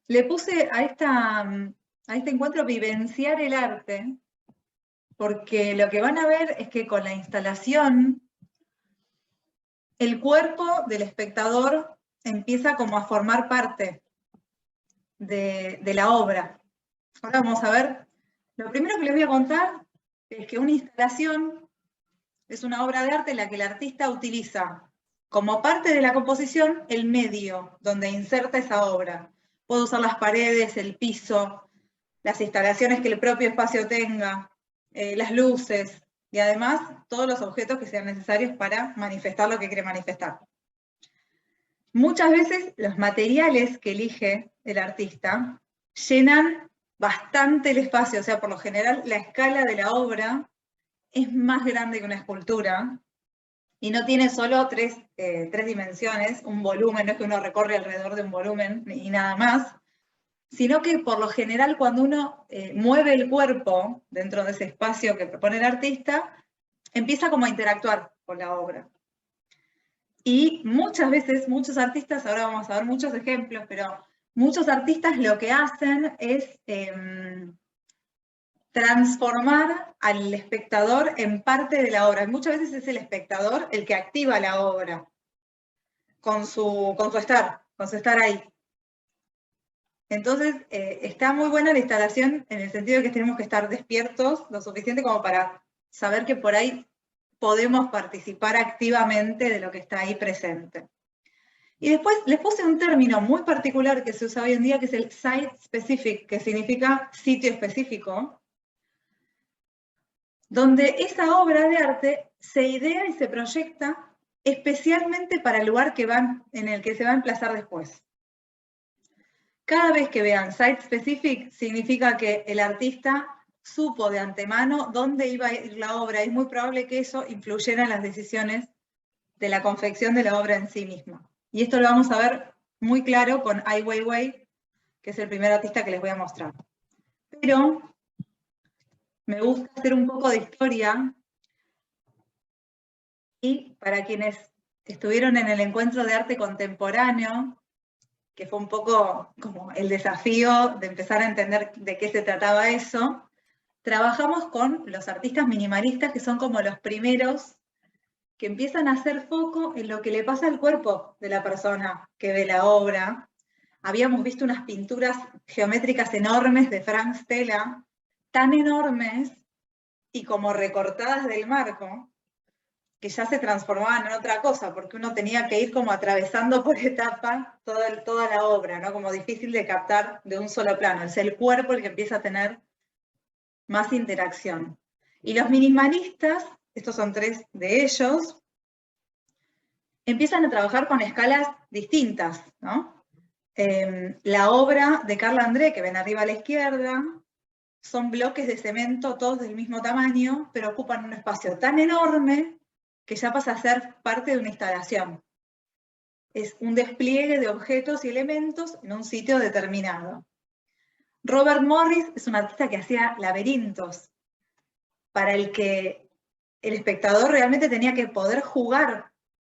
Le puse a este encuentro vivenciar el arte, porque lo que van a ver es que con la instalación, el cuerpo del espectador empieza como a formar parte de la obra. Ahora vamos a ver, lo primero que les voy a contar es que una instalación es una obra de arte en la que el artista utiliza como parte de la composición el medio donde inserta esa obra. Puede usar las paredes, el piso, las instalaciones que el propio espacio tenga, las luces y además todos los objetos que sean necesarios para manifestar lo que quiere manifestar. Muchas veces los materiales que elige el artista llenan bastante el espacio, o sea, por lo general la escala de la obra es más grande que una escultura y no tiene solo tres dimensiones, un volumen, no es que uno recorre alrededor de un volumen y nada más, sino que por lo general cuando uno mueve el cuerpo dentro de ese espacio que propone el artista, empieza como a interactuar con la obra. Y muchas veces, muchos artistas, ahora vamos a ver muchos ejemplos, pero muchos artistas lo que hacen es transformar al espectador en parte de la obra. Muchas veces es el espectador el que activa la obra con su estar ahí. Entonces, está muy buena la instalación en el sentido de que tenemos que estar despiertos lo suficiente como para saber que por ahí podemos participar activamente de lo que está ahí presente. Y después les puse un término muy particular que se usa hoy en día, que es el site specific, que significa sitio específico, donde esa obra de arte se idea y se proyecta especialmente para el lugar en el que se va a emplazar después. Cada vez que vean site specific, significa que el artista supo de antemano dónde iba a ir la obra. Es muy probable que eso influyera en las decisiones de la confección de la obra en sí misma. Y esto lo vamos a ver muy claro con Ai Weiwei, que es el primer artista que les voy a mostrar. Pero me gusta hacer un poco de historia, y para quienes estuvieron en el encuentro de arte contemporáneo, que fue un poco como el desafío de empezar a entender de qué se trataba eso, trabajamos con los artistas minimalistas, que son como los primeros que empiezan a hacer foco en lo que le pasa al cuerpo de la persona que ve la obra. Habíamos visto unas pinturas geométricas enormes de Frank Stella, tan enormes y como recortadas del marco, que ya se transformaban en otra cosa, porque uno tenía que ir como atravesando por etapa toda la obra, ¿no? Como difícil de captar de un solo plano. Es el cuerpo el que empieza a tener más interacción. Y los minimalistas, estos son tres de ellos, empiezan a trabajar con escalas distintas, ¿no? La obra de Carl André, que ven arriba a la izquierda, son bloques de cemento, todos del mismo tamaño, pero ocupan un espacio tan enorme que ya pasa a ser parte de una instalación. Es un despliegue de objetos y elementos en un sitio determinado. Robert Morris es un artista que hacía laberintos, para el que el espectador realmente tenía que poder jugar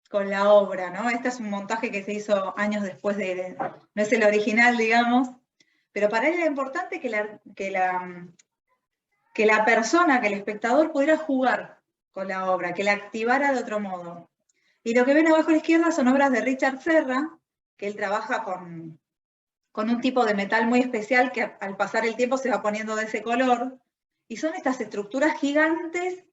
con la obra, ¿no? Este es un montaje que se hizo años después no es el original, digamos, pero para él era importante que la persona, que el espectador pudiera jugar con la obra, que la activara de otro modo. Y lo que ven abajo a la izquierda son obras de Richard Serra, que él trabaja con un tipo de metal muy especial que al pasar el tiempo se va poniendo de ese color, y son estas estructuras gigantes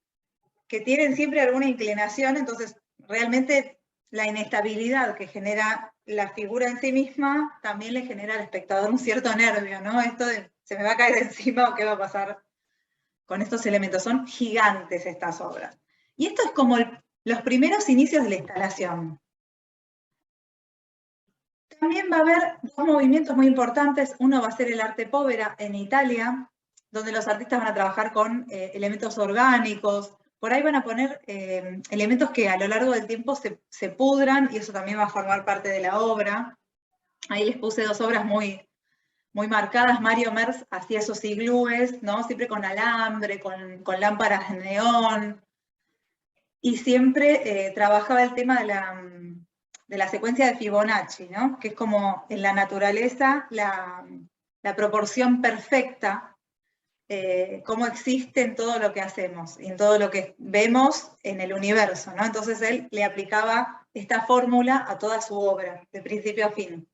que tienen siempre alguna inclinación, entonces realmente la inestabilidad que genera la figura en sí misma también le genera al espectador un cierto nervio, ¿no? Esto de, ¿se me va a caer encima o qué va a pasar con estos elementos? Son gigantes estas obras. Y esto es como los primeros inicios de la instalación. También va a haber dos movimientos muy importantes. Uno va a ser el arte povera en Italia, donde los artistas van a trabajar con elementos orgánicos. Por ahí van a poner elementos que a lo largo del tiempo se pudran, y eso también va a formar parte de la obra. Ahí les puse dos obras muy, muy marcadas. Mario Merz hacía esos iglúes, ¿no? Siempre con alambre, con lámparas de neón, y siempre trabajaba el tema la secuencia de Fibonacci, ¿no? Que es como en la naturaleza la proporción perfecta, cómo existe en todo lo que hacemos y en todo lo que vemos en el universo, ¿no? Entonces él le aplicaba esta fórmula a toda su obra, de principio a fin.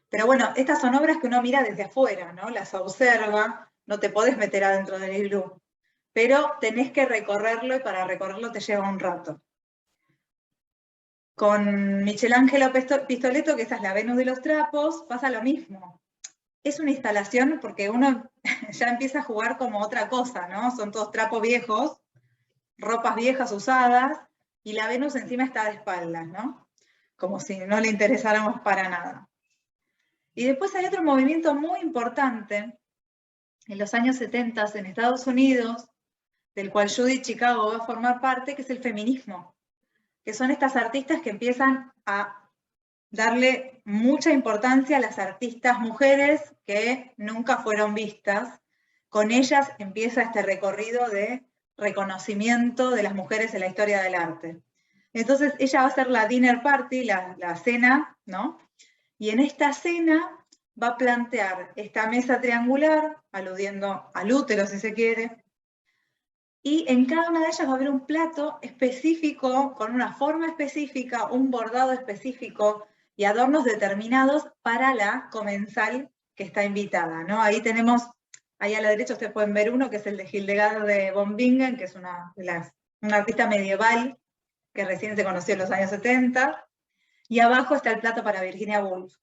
Pero bueno, estas son obras que uno mira desde afuera, ¿no? Las observa, no te podés meter adentro del iglú, pero tenés que recorrerlo y para recorrerlo te lleva un rato. Con Michelangelo Pistoletto, que esa es la Venus de los trapos, pasa lo mismo. Es una instalación porque uno ya empieza a jugar como otra cosa, ¿no? Son todos trapos viejos, ropas viejas usadas, y la Venus encima está de espaldas, ¿no? Como si no le interesáramos para nada. Y después hay otro movimiento muy importante en los años 70 en Estados Unidos, del cual Judy Chicago va a formar parte, que es el feminismo, que son estas artistas que empiezan a darle mucha importancia a las artistas mujeres que nunca fueron vistas. Con ellas empieza este recorrido de reconocimiento de las mujeres en la historia del arte. Entonces ella va a ser la dinner party, la cena, ¿no? Y en esta cena va a plantear esta mesa triangular, aludiendo al útero si se quiere, y en cada una de ellas va a haber un plato específico, con una forma específica, un bordado específico y adornos determinados para la comensal que está invitada, ¿no? Ahí tenemos, ahí a la derecha ustedes pueden ver uno, que es el de Hildegard de von Bingen, que es una artista medieval que recién se conoció en los años 70, y abajo está el plato para Virginia Woolf.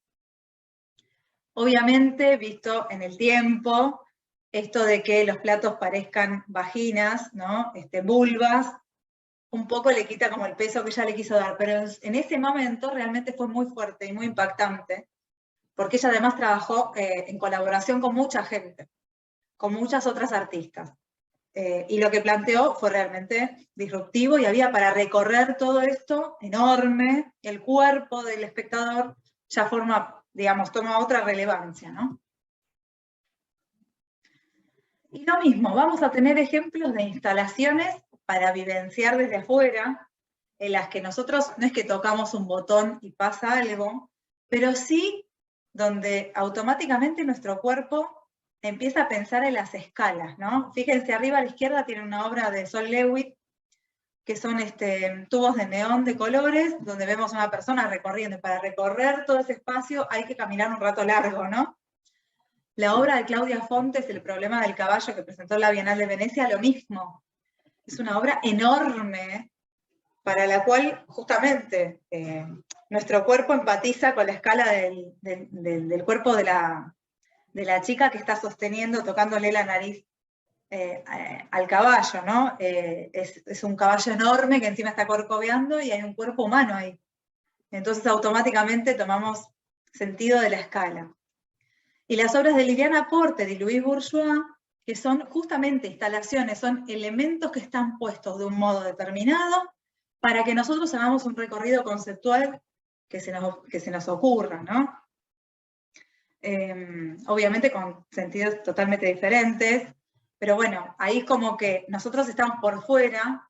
Obviamente, visto en el tiempo, esto de que los platos parezcan vaginas, ¿no? Vulvas, un poco le quita como el peso que ella le quiso dar, pero en ese momento realmente fue muy fuerte y muy impactante, porque ella además trabajó en colaboración con mucha gente, con muchas otras artistas. Y lo que planteó fue realmente disruptivo y había para recorrer todo esto enorme, el cuerpo del espectador ya forma, digamos, toma otra relevancia, ¿no? Y lo mismo, vamos a tener ejemplos de instalaciones para vivenciar desde afuera, en las que nosotros no es que tocamos un botón y pasa algo, pero sí donde automáticamente nuestro cuerpo empieza a pensar en las escalas, ¿no? Fíjense, arriba a la izquierda tiene una obra de Sol Lewitt, que son tubos de neón de colores, donde vemos a una persona recorriendo. Para recorrer todo ese espacio hay que caminar un rato largo, ¿no? La obra de Claudia Fontes, El problema del caballo, que presentó en la Bienal de Venecia, lo mismo. Es una obra enorme, para la cual justamente nuestro cuerpo empatiza con la escala del cuerpo de la chica que está sosteniendo, tocándole la nariz al caballo, ¿no? Es un caballo enorme que encima está corcoveando y hay un cuerpo humano ahí. Entonces automáticamente tomamos sentido de la escala. Y las obras de Liliana Porter y Louis Bourgeois, que son justamente instalaciones, son elementos que están puestos de un modo determinado para que nosotros hagamos un recorrido conceptual que se nos ocurra, ¿no? Obviamente con sentidos totalmente diferentes, pero bueno, ahí como que nosotros estamos por fuera,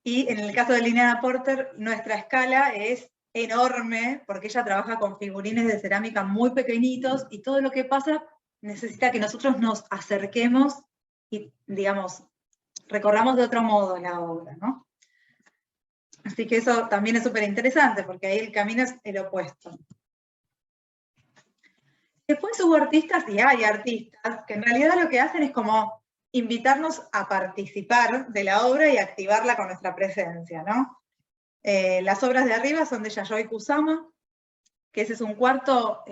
y en el caso de Liliana Porter, nuestra escala es enorme, porque ella trabaja con figurines de cerámica muy pequeñitos, y todo lo que pasa necesita que nosotros nos acerquemos y, digamos, recorramos de otro modo la obra, ¿no? Así que eso también es súper interesante, porque ahí el camino es el opuesto. Después hubo artistas, y hay artistas, que en realidad lo que hacen es como invitarnos a participar de la obra y activarla con nuestra presencia, ¿no? Las obras de arriba son de Yayoi Kusama, que ese es un cuarto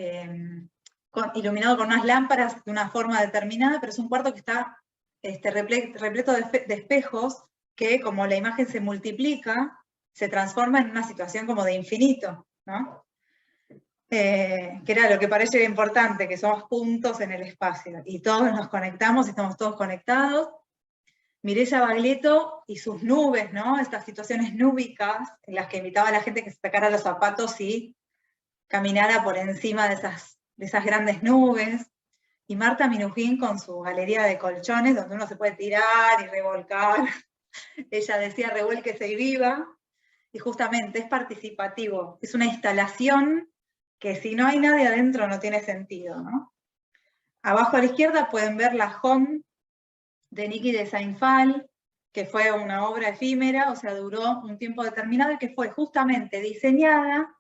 iluminado con unas lámparas de una forma determinada, pero es un cuarto que está repleto de espejos, que como la imagen se multiplica, se transforma en una situación como de infinito, ¿no? Que era lo que parece importante, que somos puntos en el espacio, y todos nos conectamos, estamos todos conectados. Mireya Baglietto y sus nubes, ¿no? Estas situaciones núbicas, en las que invitaba a la gente que se sacara los zapatos y caminara por encima de esas grandes nubes. Y Marta Minujín con su galería de colchones, donde uno se puede tirar y revolcar. Ella decía, revuélquese y viva. y justamente es participativo, es una instalación que si no hay nadie adentro no tiene sentido, ¿no? Abajo a la izquierda pueden ver la home de Niki de Saint-Phal, que fue una obra efímera, o sea, duró un tiempo determinado y que fue justamente diseñada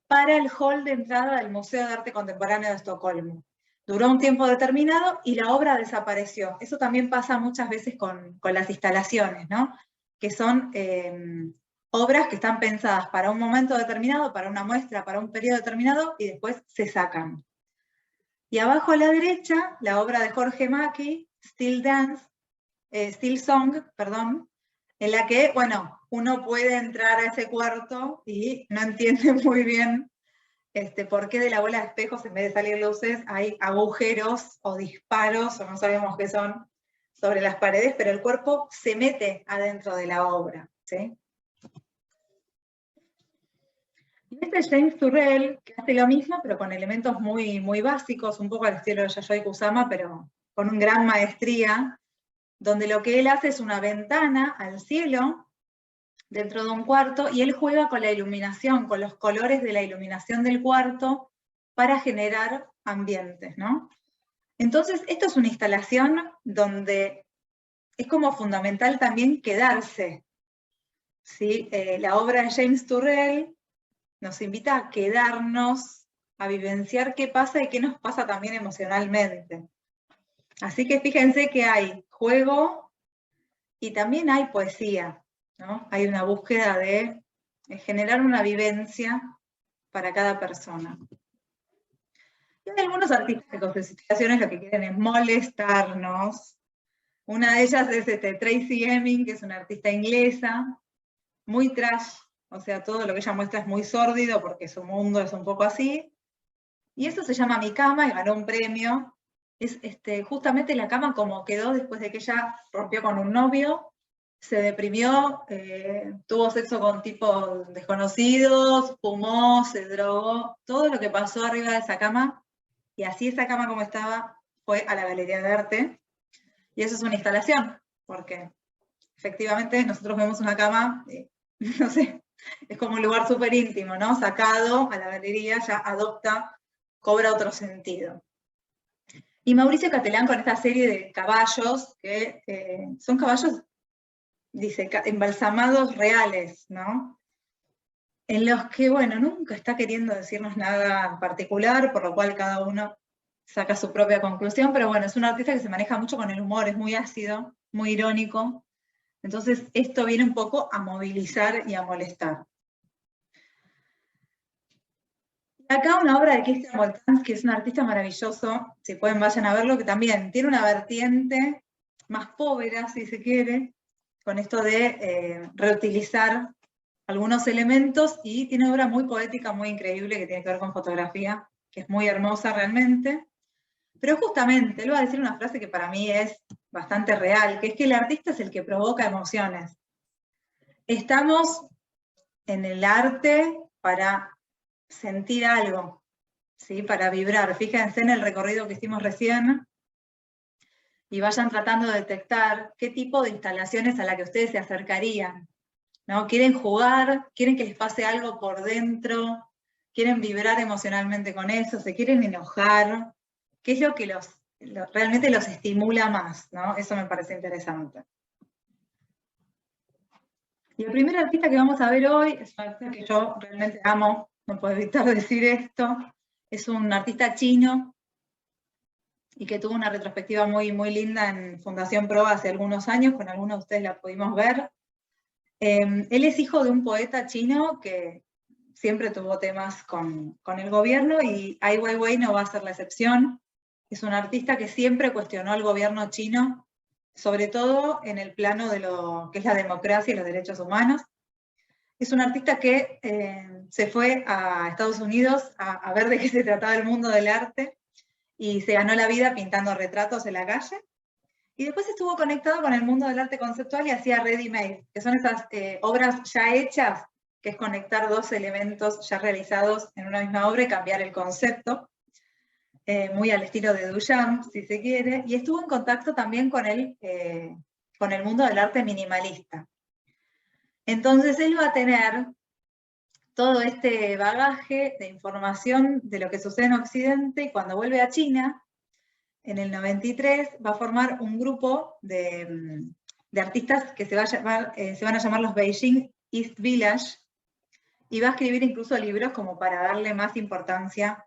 para el hall de entrada del Museo de Arte Contemporáneo de Estocolmo. Duró un tiempo determinado y la obra desapareció. Eso también pasa muchas veces con las instalaciones, ¿no? Que son obras que están pensadas para un momento determinado, para una muestra, para un periodo determinado, y después se sacan. Y abajo a la derecha, la obra de Jorge Macchi, Still Song, perdón, en la que, bueno, uno puede entrar a ese cuarto y no entiende muy bien por qué de la bola de espejos, en vez de salir luces, hay agujeros o disparos, o no sabemos qué son, sobre las paredes, pero el cuerpo se mete adentro de la obra, ¿sí? Y este es James Turrell, que hace lo mismo, pero con elementos muy, muy básicos, un poco al estilo de Yayoi Kusama, pero con una gran maestría, donde lo que él hace es una ventana al cielo, dentro de un cuarto, y él juega con la iluminación, con los colores de la iluminación del cuarto, para generar ambientes, ¿no? Entonces, esto es una instalación donde es como fundamental también quedarse, ¿sí? La obra de James Turrell nos invita a quedarnos, a vivenciar qué pasa y qué nos pasa también emocionalmente. Así que fíjense que hay juego y también hay poesía, ¿no? Hay una búsqueda de generar una vivencia para cada persona. Y hay algunos artistas que con sus instalaciones lo que quieren es molestarnos. Una de ellas es Tracy Emin, que es una artista inglesa, muy trash, o sea, todo lo que ella muestra es muy sórdido porque su mundo es un poco así. Y eso se llama Mi Cama y ganó un premio. Es justamente la cama como quedó después de que ella rompió con un novio, se deprimió, tuvo sexo con tipos desconocidos, fumó, se drogó, todo lo que pasó arriba de esa cama, y así esa cama como estaba, fue a la Galería de Arte. Y eso es una instalación, porque efectivamente nosotros vemos una cama, no sé, es como un lugar súper íntimo, ¿no? Sacado a la galería ya cobra otro sentido. Y Mauricio Catelán con esta serie de caballos, que son caballos, dice, embalsamados reales, ¿no? En los que, bueno, nunca está queriendo decirnos nada en particular, por lo cual cada uno saca su propia conclusión, pero bueno, es un artista que se maneja mucho con el humor, es muy ácido, muy irónico, entonces esto viene un poco a movilizar y a molestar. Y acá una obra de Christian Moltans, que es un artista maravilloso, si pueden vayan a verlo, que también tiene una vertiente más pobre, si se quiere, con esto de reutilizar algunos elementos, y tiene obra muy poética, muy increíble, que tiene que ver con fotografía, que es muy hermosa realmente. Pero justamente, él va a decir una frase que para mí es bastante real, que es que el artista es el que provoca emociones. Estamos en el arte para sentir algo, ¿sí? Para vibrar. Fíjense en el recorrido que hicimos recién, y vayan tratando de detectar qué tipo de instalaciones a la que ustedes se acercarían, ¿no? ¿Quieren jugar? ¿Quieren que les pase algo por dentro? ¿Quieren vibrar emocionalmente con eso? ¿Se quieren enojar? ¿Qué es lo que realmente los estimula más, ¿no? Eso me parece interesante. Y el primer artista que vamos a ver hoy es un artista que yo realmente amo, no puedo evitar decir esto. Es un artista chino y que tuvo una retrospectiva muy, muy linda en Fundación Pro hace algunos años, con algunos de ustedes la pudimos ver. Él es hijo de un poeta chino que siempre tuvo temas con el gobierno, y Ai Weiwei no va a ser la excepción. Es un artista que siempre cuestionó al gobierno chino, sobre todo en el plano de lo que es la democracia y los derechos humanos. Es un artista que se fue a Estados Unidos a ver de qué se trataba el mundo del arte, y se ganó la vida pintando retratos en la calle. Y después estuvo conectado con el mundo del arte conceptual y hacía ready-made, que son esas obras ya hechas, que es conectar dos elementos ya realizados en una misma obra y cambiar el concepto, muy al estilo de Duchamp, si se quiere. Y estuvo en contacto también con el mundo del arte minimalista. Entonces él va a tener todo este bagaje de información de lo que sucede en Occidente, y cuando vuelve a China, en el 93, va a formar un grupo de artistas que se van a llamar los Beijing East Village, y va a escribir incluso libros como para darle más importancia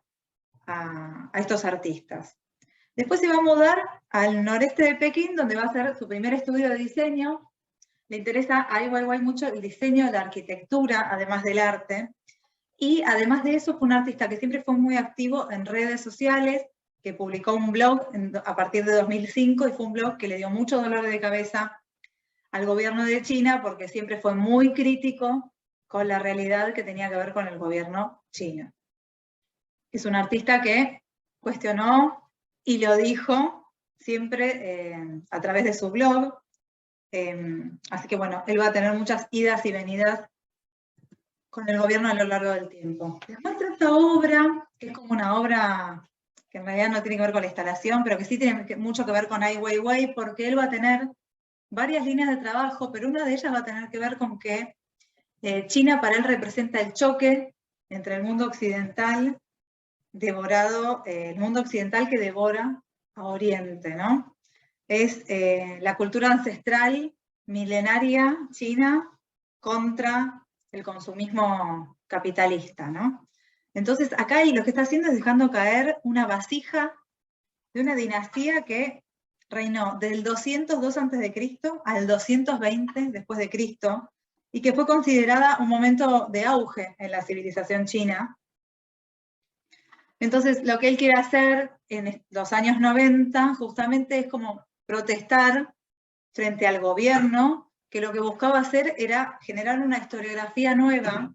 a estos artistas. Después se va a mudar al noreste de Pekín, donde va a hacer su primer estudio de diseño. Le interesa a Ai Weiwei mucho el diseño, la arquitectura, además del arte. Y además de eso, fue un artista que siempre fue muy activo en redes sociales, que publicó un blog a partir de 2005, y fue un blog que le dio mucho dolor de cabeza al gobierno de China, porque siempre fue muy crítico con la realidad que tenía que ver con el gobierno chino. Es un artista que cuestionó y lo dijo siempre a través de su blog. Así que bueno, él va a tener muchas idas y venidas con el gobierno a lo largo del tiempo. Después de esta obra, que es como una obra que en realidad no tiene que ver con la instalación, pero que sí tiene mucho que ver con Ai Weiwei, porque él va a tener varias líneas de trabajo, pero una de ellas va a tener que ver con que China para él representa el choque entre el mundo occidental el mundo occidental que devora a Oriente, ¿no? Es la cultura ancestral, milenaria, china, contra el consumismo capitalista, ¿no? Entonces, acá lo que está haciendo es dejando caer una vasija de una dinastía que reinó del 202 a.C. al 220 después de Cristo, y que fue considerada un momento de auge en la civilización china. Entonces, lo que él quiere hacer en los años 90, justamente, es como protestar frente al gobierno, que lo que buscaba hacer era generar una historiografía nueva,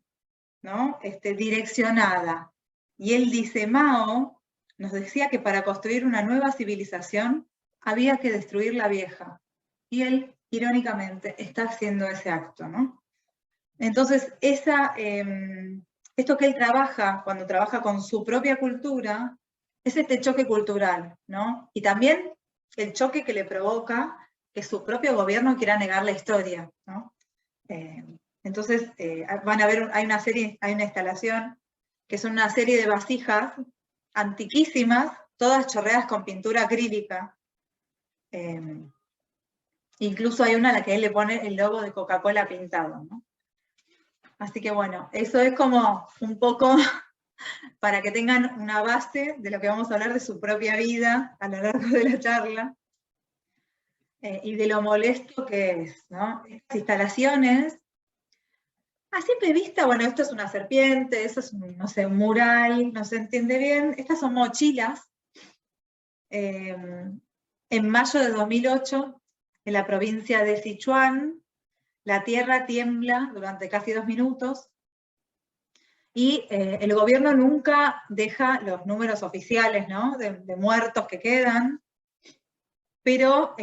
¿no? Direccionada. Y él dice, Mao nos decía que para construir una nueva civilización había que destruir la vieja. Y él, irónicamente, está haciendo ese acto, ¿no? Entonces, esto que él trabaja, cuando trabaja con su propia cultura, es este choque cultural, ¿no? Y también el choque que le provoca que su propio gobierno quiera negar la historia, ¿no? Entonces, van a ver, hay una instalación, que es una serie de vasijas antiquísimas, todas chorreadas con pintura acrílica. Incluso hay una a la que él le pone el logo de Coca-Cola pintado, ¿no? Así que bueno, eso es como un poco para que tengan una base de lo que vamos a hablar de su propia vida a lo largo de la charla, y de lo molesto que es, ¿no? Estas instalaciones, a simple vista, bueno, esto es una serpiente, eso es, no sé, un mural, no se entiende bien. Estas son mochilas. En mayo de 2008, en la provincia de Sichuan, la tierra tiembla durante casi 2 minutos, y el gobierno nunca deja los números oficiales, ¿no? de muertos que quedan, pero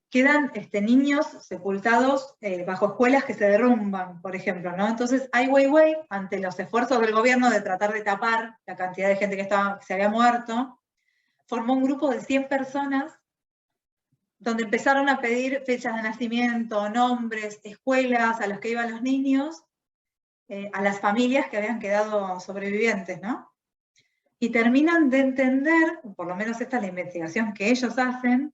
quedan niños sepultados bajo escuelas que se derrumban, por ejemplo, ¿no? Entonces, Ai Weiwei, ante los esfuerzos del gobierno de tratar de tapar la cantidad de gente que se había muerto, formó un grupo de 100 personas, donde empezaron a pedir fechas de nacimiento, nombres, escuelas a los que iban los niños, a las familias que habían quedado sobrevivientes, ¿no? Y terminan de entender, por lo menos esta es la investigación que ellos hacen,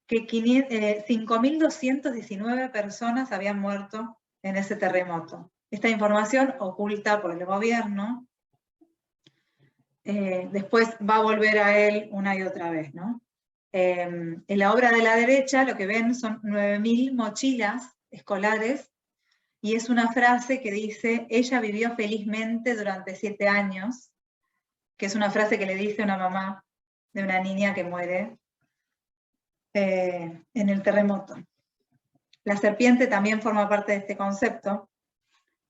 que 5.219 personas habían muerto en ese terremoto. Esta información oculta por el gobierno, después va a volver a él una y otra vez, ¿no? En la obra de la derecha lo que ven son 9.000 mochilas escolares, y es una frase que dice, ella vivió felizmente durante 7 años, que es una frase que le dice una mamá de una niña que muere en el terremoto. La serpiente también forma parte de este concepto,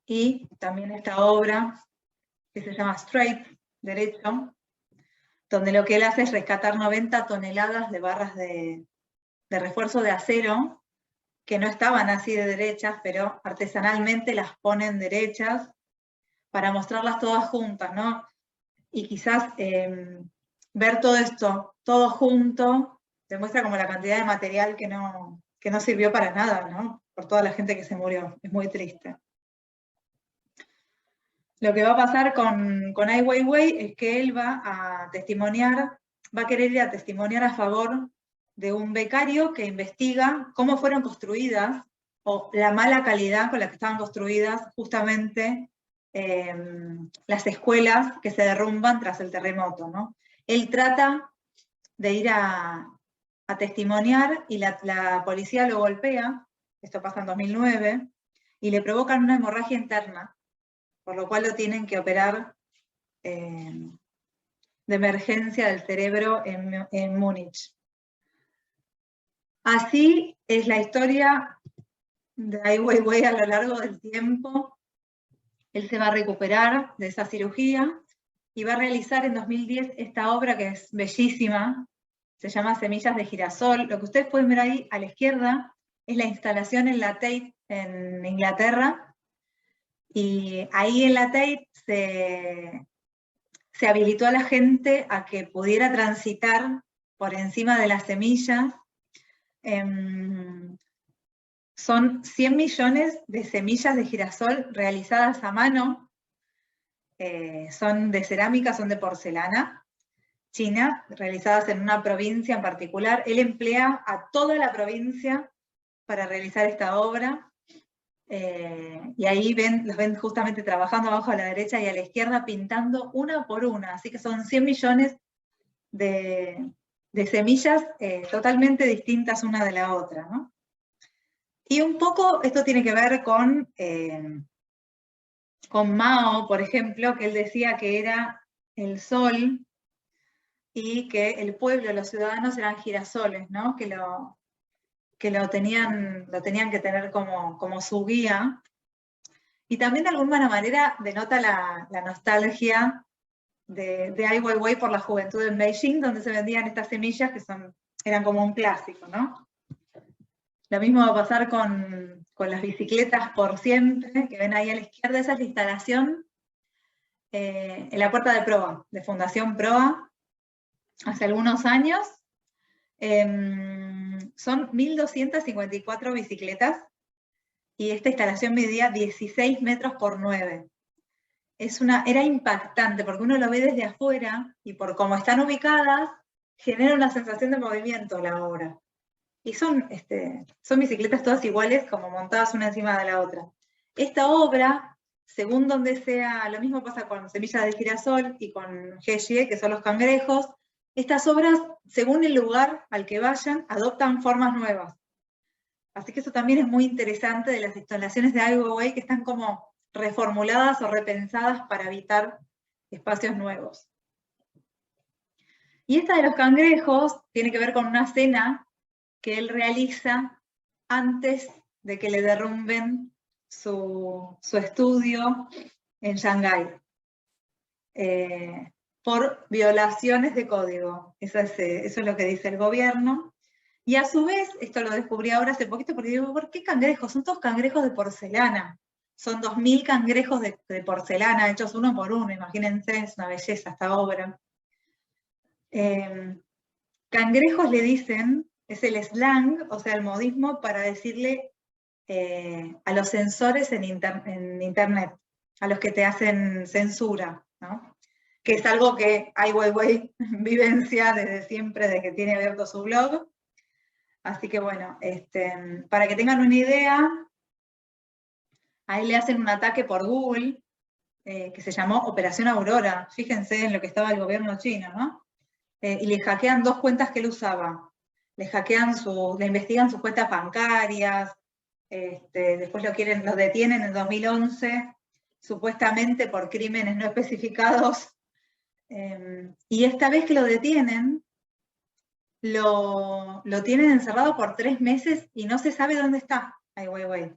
y también esta obra que se llama Straight, derecho, donde lo que él hace es rescatar 90 toneladas de barras de refuerzo de acero, que no estaban así de derechas, pero artesanalmente las ponen derechas para mostrarlas todas juntas, ¿no? Y quizás ver todo esto, todo junto, demuestra como la cantidad de material que no sirvió para nada, ¿no? por toda la gente que se murió. Es muy triste. Lo que va a pasar con Ai Weiwei es que él va a querer ir a testimoniar a favor de un becario que investiga cómo fueron construidas, o la mala calidad con la que estaban construidas justamente las escuelas que se derrumban tras el terremoto, ¿no? Él trata de ir a testimoniar y la policía lo golpea, esto pasa en 2009, y le provocan una hemorragia interna, por lo cual lo tienen que operar de emergencia del cerebro en Múnich. Así es la historia de Ai Weiwei a lo largo del tiempo. Él se va a recuperar de esa cirugía y va a realizar en 2010 esta obra que es bellísima, se llama Semillas de Girasol. Lo que ustedes pueden ver ahí a la izquierda es la instalación en la Tate en Inglaterra, y ahí en la Tate se habilitó a la gente a que pudiera transitar por encima de las semillas. Son 100 millones de semillas de girasol realizadas a mano, son de cerámica, son de porcelana china, realizadas en una provincia en particular. Él emplea a toda la provincia para realizar esta obra, y ahí los ven justamente trabajando abajo a la derecha y a la izquierda, pintando una por una, así que son 100 millones de semillas totalmente distintas una de la otra, ¿no? Y un poco esto tiene que ver con Mao, por ejemplo, que él decía que era el sol y que el pueblo, los ciudadanos eran girasoles, ¿no? Que lo tenían que tener como su guía. Y también de alguna manera denota la nostalgia de Ai Weiwei por la juventud en Beijing, donde se vendían estas semillas que eran como un clásico, ¿no? Lo mismo va a pasar con las bicicletas por siempre, que ven ahí a la izquierda. Esa es la instalación en la puerta de Proa, de Fundación Proa, hace algunos años. Son 1.254 bicicletas, y esta instalación medía 16 metros por 9. Era impactante, porque uno lo ve desde afuera, y por cómo están ubicadas, genera una sensación de movimiento la obra. Y son bicicletas todas iguales, como montadas una encima de la otra. Esta obra, según donde sea, lo mismo pasa con Semillas de Girasol y con Hejie, que son los cangrejos. Estas obras, según el lugar al que vayan, adoptan formas nuevas. Así que eso también es muy interesante de las instalaciones de Ai Weiwei, que están como reformuladas o repensadas para habitar espacios nuevos. Y esta de los cangrejos tiene que ver con una cena que él realiza antes de que le derrumben su estudio en Shanghái, por violaciones de código. Eso es lo que dice el gobierno. Y a su vez, esto lo descubrí ahora hace poquito, porque digo, ¿por qué cangrejos? Son todos cangrejos de porcelana. Son 2.000 cangrejos de porcelana, hechos uno por uno, imagínense, es una belleza esta obra. Cangrejos le dicen, es el slang, o sea, el modismo para decirle a los censores en internet, a los que te hacen censura, ¿no? Que es algo que Ai Weiwei vivencia desde siempre, desde que tiene abierto su blog. Así que bueno, para que tengan una idea, a él le hacen un ataque por Google, que se llamó Operación Aurora. Fíjense en lo que estaba el gobierno chino, ¿no? Y le hackean 2 cuentas que él usaba. Le investigan sus cuentas bancarias, después lo detienen en 2011, supuestamente por crímenes no especificados. Y esta vez que lo detienen, lo tienen encerrado por 3 meses y no se sabe dónde está Ai Weiwei.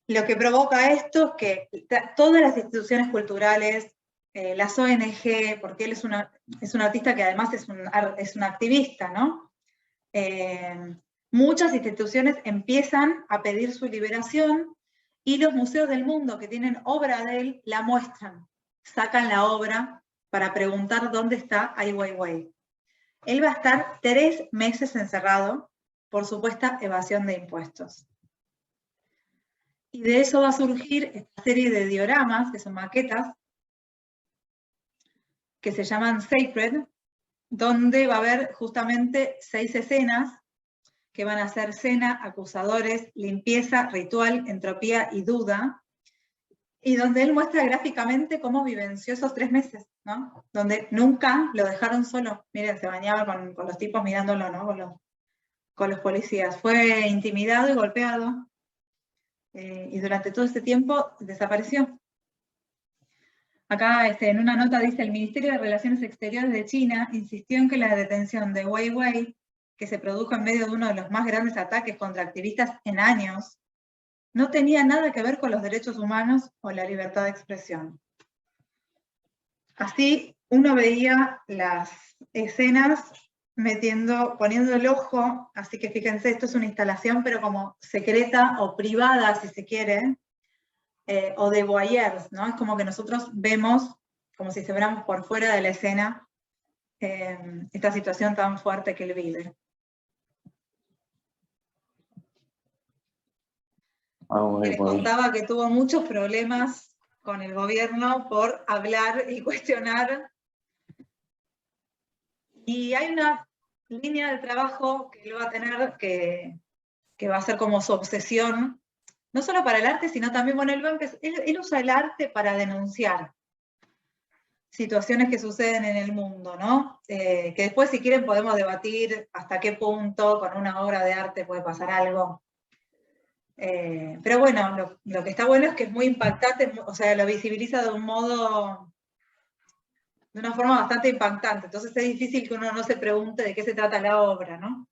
Lo que provoca esto es que todas las instituciones culturales, las ONG, porque él es un artista que además es un activista, ¿no? Muchas instituciones empiezan a pedir su liberación, y los museos del mundo que tienen obra de él la muestran, sacan la obra para preguntar dónde está Ai Weiwei. Él va a estar 3 meses encerrado por supuesta evasión de impuestos. Y de eso va a surgir esta serie de dioramas, que son maquetas, que se llaman Sacred, donde va a haber justamente 6 escenas que van a ser cena, acusadores, limpieza, ritual, entropía y duda, y donde él muestra gráficamente cómo vivenció esos 3 meses, ¿no? Donde nunca lo dejaron solo. Miren, se bañaba con los tipos mirándolo, ¿no? Con los policías. Fue intimidado y golpeado, y durante todo ese tiempo desapareció. Acá en una nota dice, el Ministerio de Relaciones Exteriores de China insistió en que la detención de Wei Wei, que se produjo en medio de uno de los más grandes ataques contra activistas en años, no tenía nada que ver con los derechos humanos o la libertad de expresión. Así uno veía las escenas poniendo el ojo, así que fíjense, esto es una instalación, pero como secreta o privada, si se quiere, o de voyeurs, ¿no? Es como que nosotros vemos, como si estuviéramos por fuera de la escena, esta situación tan fuerte que él vive. Les contaba que tuvo muchos problemas con el gobierno por hablar y cuestionar. Y hay una línea de trabajo que él va a tener, que va a ser como su obsesión, no solo para el arte, sino también, bueno, él usa el arte para denunciar situaciones que suceden en el mundo, ¿no? Que después, si quieren, podemos debatir hasta qué punto con una obra de arte puede pasar algo. Pero bueno, lo que está bueno es que es muy impactante, o sea, lo visibiliza de una forma bastante impactante. Entonces es difícil que uno no se pregunte de qué se trata la obra, ¿no?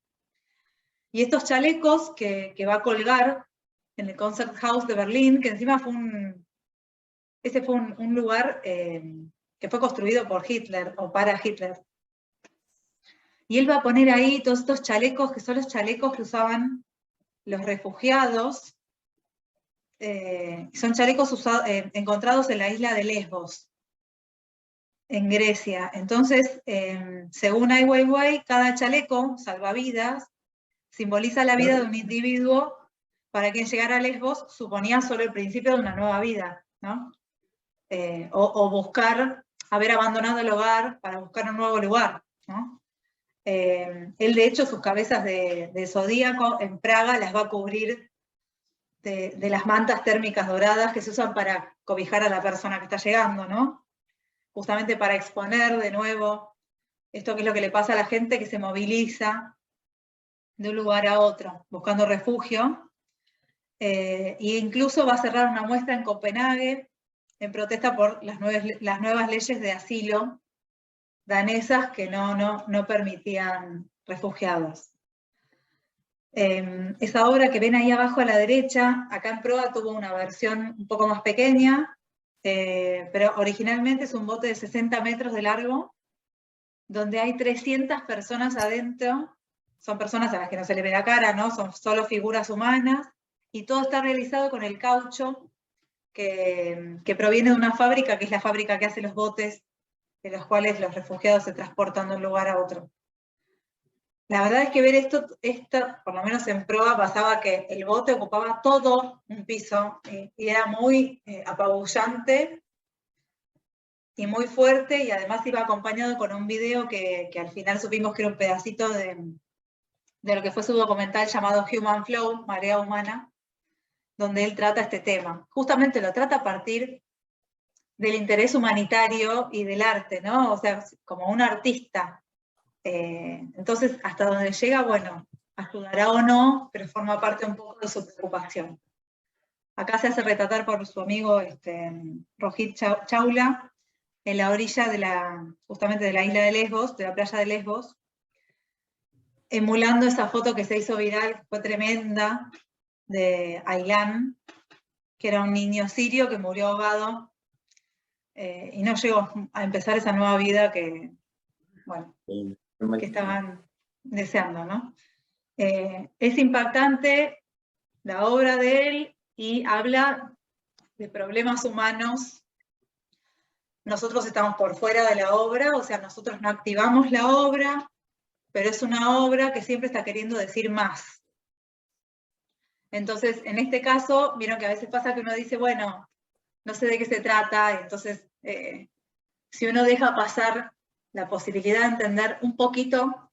Y estos chalecos que va a colgar en el Concert House de Berlín, que encima fue un lugar que fue construido por Hitler o para Hitler. Y él va a poner ahí todos estos chalecos, que son los chalecos que usaban los refugiados. Son chalecos encontrados en la isla de Lesbos, en Grecia. Entonces, según Ai Weiwei, cada chaleco salvavidas simboliza la vida de un individuo para quien llegar a Lesbos suponía solo el principio de una nueva vida, ¿no? O buscar, haber abandonado el hogar para buscar un nuevo lugar, ¿no? Él, de hecho, sus cabezas de zodíaco en Praga las va a cubrir de las mantas térmicas doradas que se usan para cobijar a la persona que está llegando, ¿no? Justamente para exponer de nuevo esto que es lo que le pasa a la gente que se moviliza de un lugar a otro, buscando refugio. E incluso va a cerrar una muestra en Copenhague en protesta por las nuevas leyes de asilo danesas que no permitían refugiados. Esa obra que ven ahí abajo a la derecha, acá en proa tuvo una versión un poco más pequeña, pero originalmente es un bote de 60 metros de largo, donde hay 300 personas adentro. Son personas a las que no se le ve la cara, ¿no? Son solo figuras humanas, y todo está realizado con el caucho que proviene de una fábrica, que es la fábrica que hace los botes, de los cuales los refugiados se transportan de un lugar a otro. La verdad es que ver esto, por lo menos en proa, pasaba que el bote ocupaba todo un piso, y era muy apabullante y muy fuerte, y además iba acompañado con un video que al final supimos que era un pedacito de lo que fue su documental llamado Human Flow, Marea Humana, donde él trata este tema. Justamente lo trata a partir del interés humanitario y del arte, ¿no? O sea, como un artista. Entonces, hasta donde llega, bueno, ayudará o no, pero forma parte un poco de su preocupación. Acá se hace retratar por su amigo Rohit Chawla, en la orilla justamente de la isla de Lesbos, de la playa de Lesbos, emulando esa foto que se hizo viral, que fue tremenda, de Aylan, que era un niño sirio que murió ahogado, y no llegó a empezar esa nueva vida que, bueno, que estaban deseando, ¿no? Es impactante la obra de él y habla de problemas humanos. Nosotros estamos por fuera de la obra, o sea, nosotros no activamos la obra, pero es una obra que siempre está queriendo decir más. Entonces, en este caso, vieron que a veces pasa que uno dice, bueno, no sé de qué se trata, y entonces, si uno deja pasar la posibilidad de entender un poquito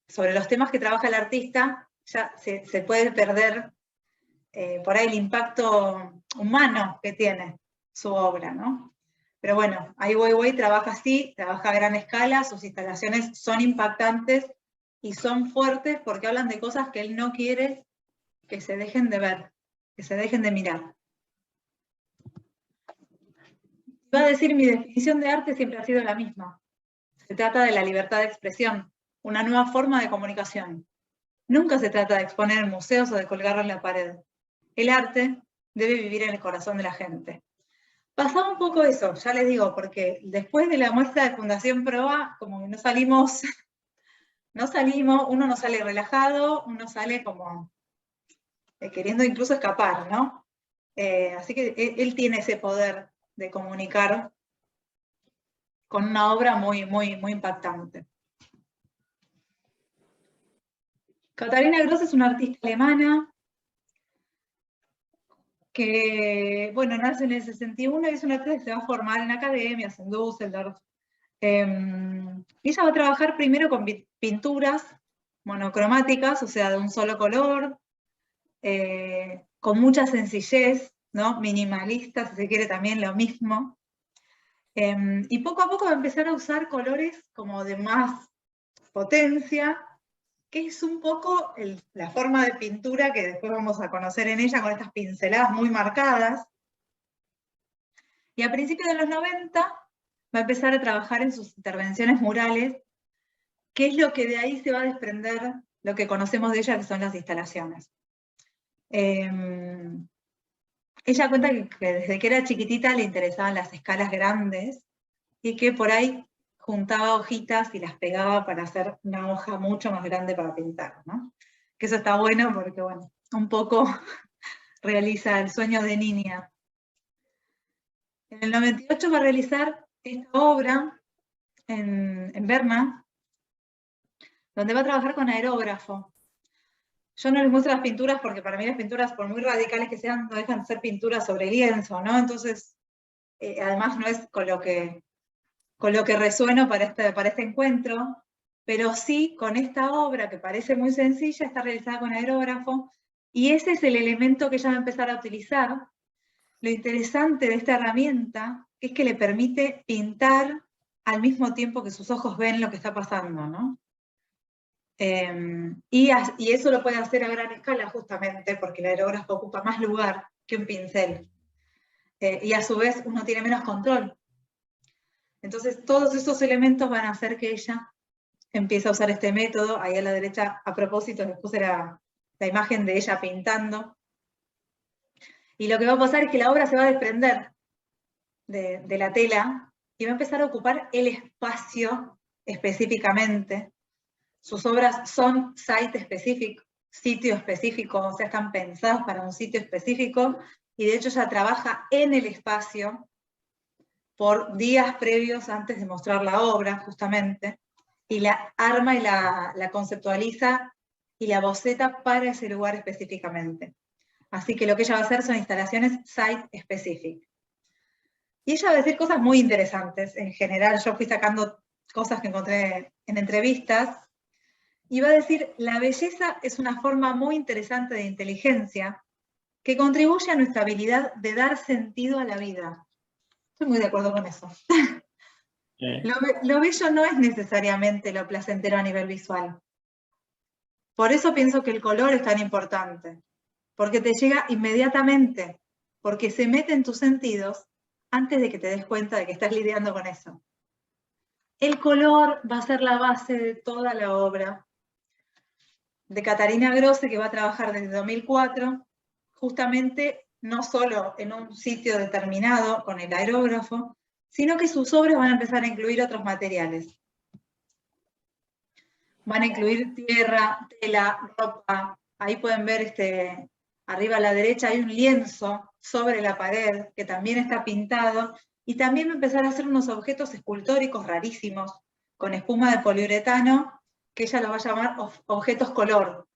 sobre los temas que trabaja el artista, ya se puede perder por ahí el impacto humano que tiene su obra, ¿no? Pero bueno, Ai Weiwei trabaja así, trabaja a gran escala, sus instalaciones son impactantes y son fuertes porque hablan de cosas que él no quiere que se dejen de ver, que se dejen de mirar. Iba a decir, mi definición de arte siempre ha sido la misma. Se trata de la libertad de expresión, una nueva forma de comunicación. Nunca se trata de exponer en museos o de colgarlo en la pared. El arte debe vivir en el corazón de la gente. Pasaba un poco eso, ya les digo, porque después de la muestra de Fundación Proa, como que no salimos, uno no sale relajado, uno sale como queriendo incluso escapar, ¿no? Así que él tiene ese poder de comunicar con una obra muy, muy, muy impactante. Katharina Gross es una artista alemana que, bueno, nace en el 61 y es una artista que se va a formar en academias, en Düsseldorf. Ella va a trabajar primero con pinturas monocromáticas, o sea, de un solo color, con mucha sencillez, ¿no? Minimalista, si se quiere también lo mismo. Y poco a poco va a empezar a usar colores como de más potencia, que es un poco la forma de pintura que después vamos a conocer en ella, con estas pinceladas muy marcadas. Y a principios de los 90 va a empezar a trabajar en sus intervenciones murales, que es lo que de ahí se va a desprender lo que conocemos de ella, que son las instalaciones. Ella cuenta que desde que era chiquitita le interesaban las escalas grandes, y que por ahí juntaba hojitas y las pegaba para hacer una hoja mucho más grande para pintar, ¿no? Que eso está bueno porque, bueno, un poco realiza el sueño de niña. En el 98 va a realizar esta obra en Berna, donde va a trabajar con aerógrafo. Yo no les muestro las pinturas porque para mí las pinturas, por muy radicales que sean, no dejan de ser pinturas sobre lienzo, ¿no? Entonces, además no es con lo que resueno para este encuentro, pero sí con esta obra que parece muy sencilla, está realizada con aerógrafo, y ese es el elemento que ella va a empezar a utilizar. Lo interesante de esta herramienta es que le permite pintar al mismo tiempo que sus ojos ven lo que está pasando, ¿no? Y eso lo puede hacer a gran escala justamente porque el aerógrafo ocupa más lugar que un pincel. Y a su vez uno tiene menos control. Entonces todos esos elementos van a hacer que ella empiece a usar este método. Ahí a la derecha, a propósito, les puse la imagen de ella pintando. Y lo que va a pasar es que la obra se va a desprender de la tela y va a empezar a ocupar el espacio específicamente. Sus obras son sitio específico, o sea, están pensadas para un sitio específico, y de hecho ella trabaja en el espacio por días previos antes de mostrar la obra, justamente, y la arma y la conceptualiza y la boceta para ese lugar específicamente. Así que lo que ella va a hacer son instalaciones site-specific. Y ella va a decir cosas muy interesantes. En general, yo fui sacando cosas que encontré en entrevistas, y va a decir, la belleza es una forma muy interesante de inteligencia que contribuye a nuestra habilidad de dar sentido a la vida. Estoy muy de acuerdo con eso. Lo bello no es necesariamente lo placentero a nivel visual. Por eso pienso que el color es tan importante, porque te llega inmediatamente, porque se mete en tus sentidos antes de que te des cuenta de que estás lidiando con eso. El color va a ser la base de toda la obra de Katharina Grosse, que va a trabajar desde 2004, justamente no solo en un sitio determinado con el aerógrafo, sino que sus obras van a empezar a incluir otros materiales. Van a incluir tierra, tela, ropa. Ahí pueden ver, arriba a la derecha hay un lienzo sobre la pared que también está pintado, y también va a empezar a hacer unos objetos escultóricos rarísimos con espuma de poliuretano, que ella los va a llamar objetos color.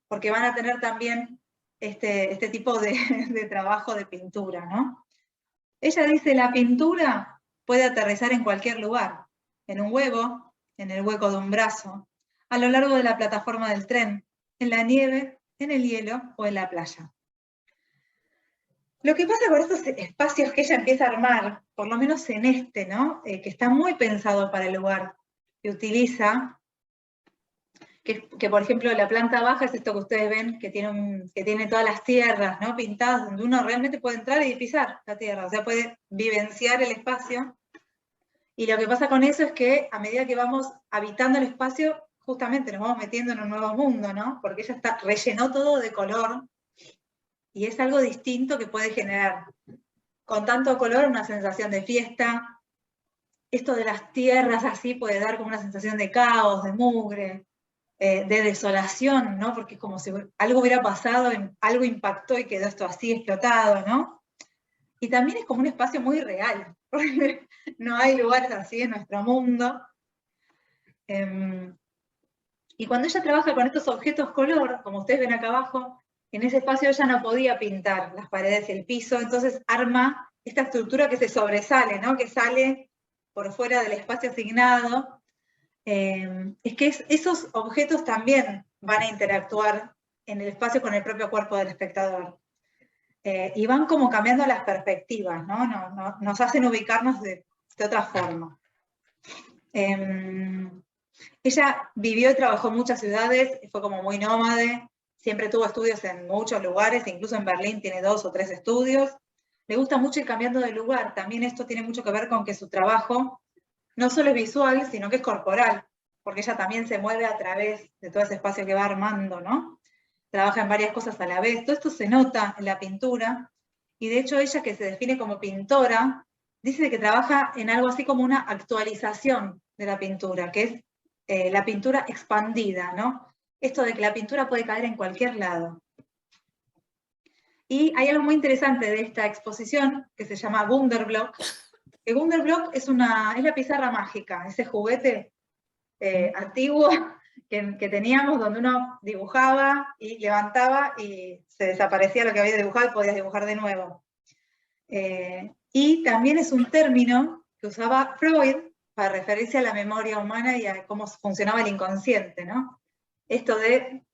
porque van a tener también este tipo de trabajo de pintura, ¿no? Ella dice, la pintura puede aterrizar en cualquier lugar, en un huevo, en el hueco de un brazo, a lo largo de la plataforma del tren, en la nieve, en el hielo o en la playa. Lo que pasa con estos espacios que ella empieza a armar, por lo menos en este, ¿no? Que está muy pensado para el lugar que utiliza, que por ejemplo la planta baja es esto que ustedes ven, que tiene todas las tierras, ¿no? Pintadas, donde uno realmente puede entrar y pisar la tierra, o sea, puede vivenciar el espacio. Y lo que pasa con eso es que a medida que vamos habitando el espacio, justamente nos vamos metiendo en un nuevo mundo, ¿no? Porque ella rellenó todo de color, y es algo distinto que puede generar con tanto color una sensación de fiesta. Esto de las tierras así puede dar como una sensación de caos, de mugre, de desolación, ¿no? Porque es como si algo hubiera pasado, algo impactó y quedó esto así explotado, ¿no? Y también es como un espacio muy real, porque no hay lugares así en nuestro mundo. Y cuando ella trabaja con estos objetos color, como ustedes ven acá abajo, en ese espacio ella no podía pintar las paredes y el piso, entonces arma esta estructura que se sobresale, ¿no? Que sale por fuera del espacio asignado. Es que esos objetos también van a interactuar en el espacio con el propio cuerpo del espectador. Y van como cambiando las perspectivas, ¿no? Nos hacen ubicarnos de otra forma. Ella vivió y trabajó en muchas ciudades, fue como muy nómade, siempre tuvo estudios en muchos lugares, incluso en Berlín tiene 2 o 3 estudios. Le gusta mucho ir cambiando de lugar, también esto tiene mucho que ver con que su trabajo no solo es visual, sino que es corporal, porque ella también se mueve a través de todo ese espacio que va armando, ¿no? Trabaja en varias cosas a la vez, todo esto se nota en la pintura, y de hecho ella, que se define como pintora, dice que trabaja en algo así como una actualización de la pintura, que es la pintura expandida, ¿no? Esto de que la pintura puede caer en cualquier lado. Y hay algo muy interesante de esta exposición que se llama Wunderblock. El Wunderblock es la pizarra mágica, ese juguete antiguo que teníamos, donde uno dibujaba y levantaba y se desaparecía lo que había dibujado y podías dibujar de nuevo. Y también es un término que usaba Freud para referirse a la memoria humana y a cómo funcionaba el inconsciente, ¿no? Esto de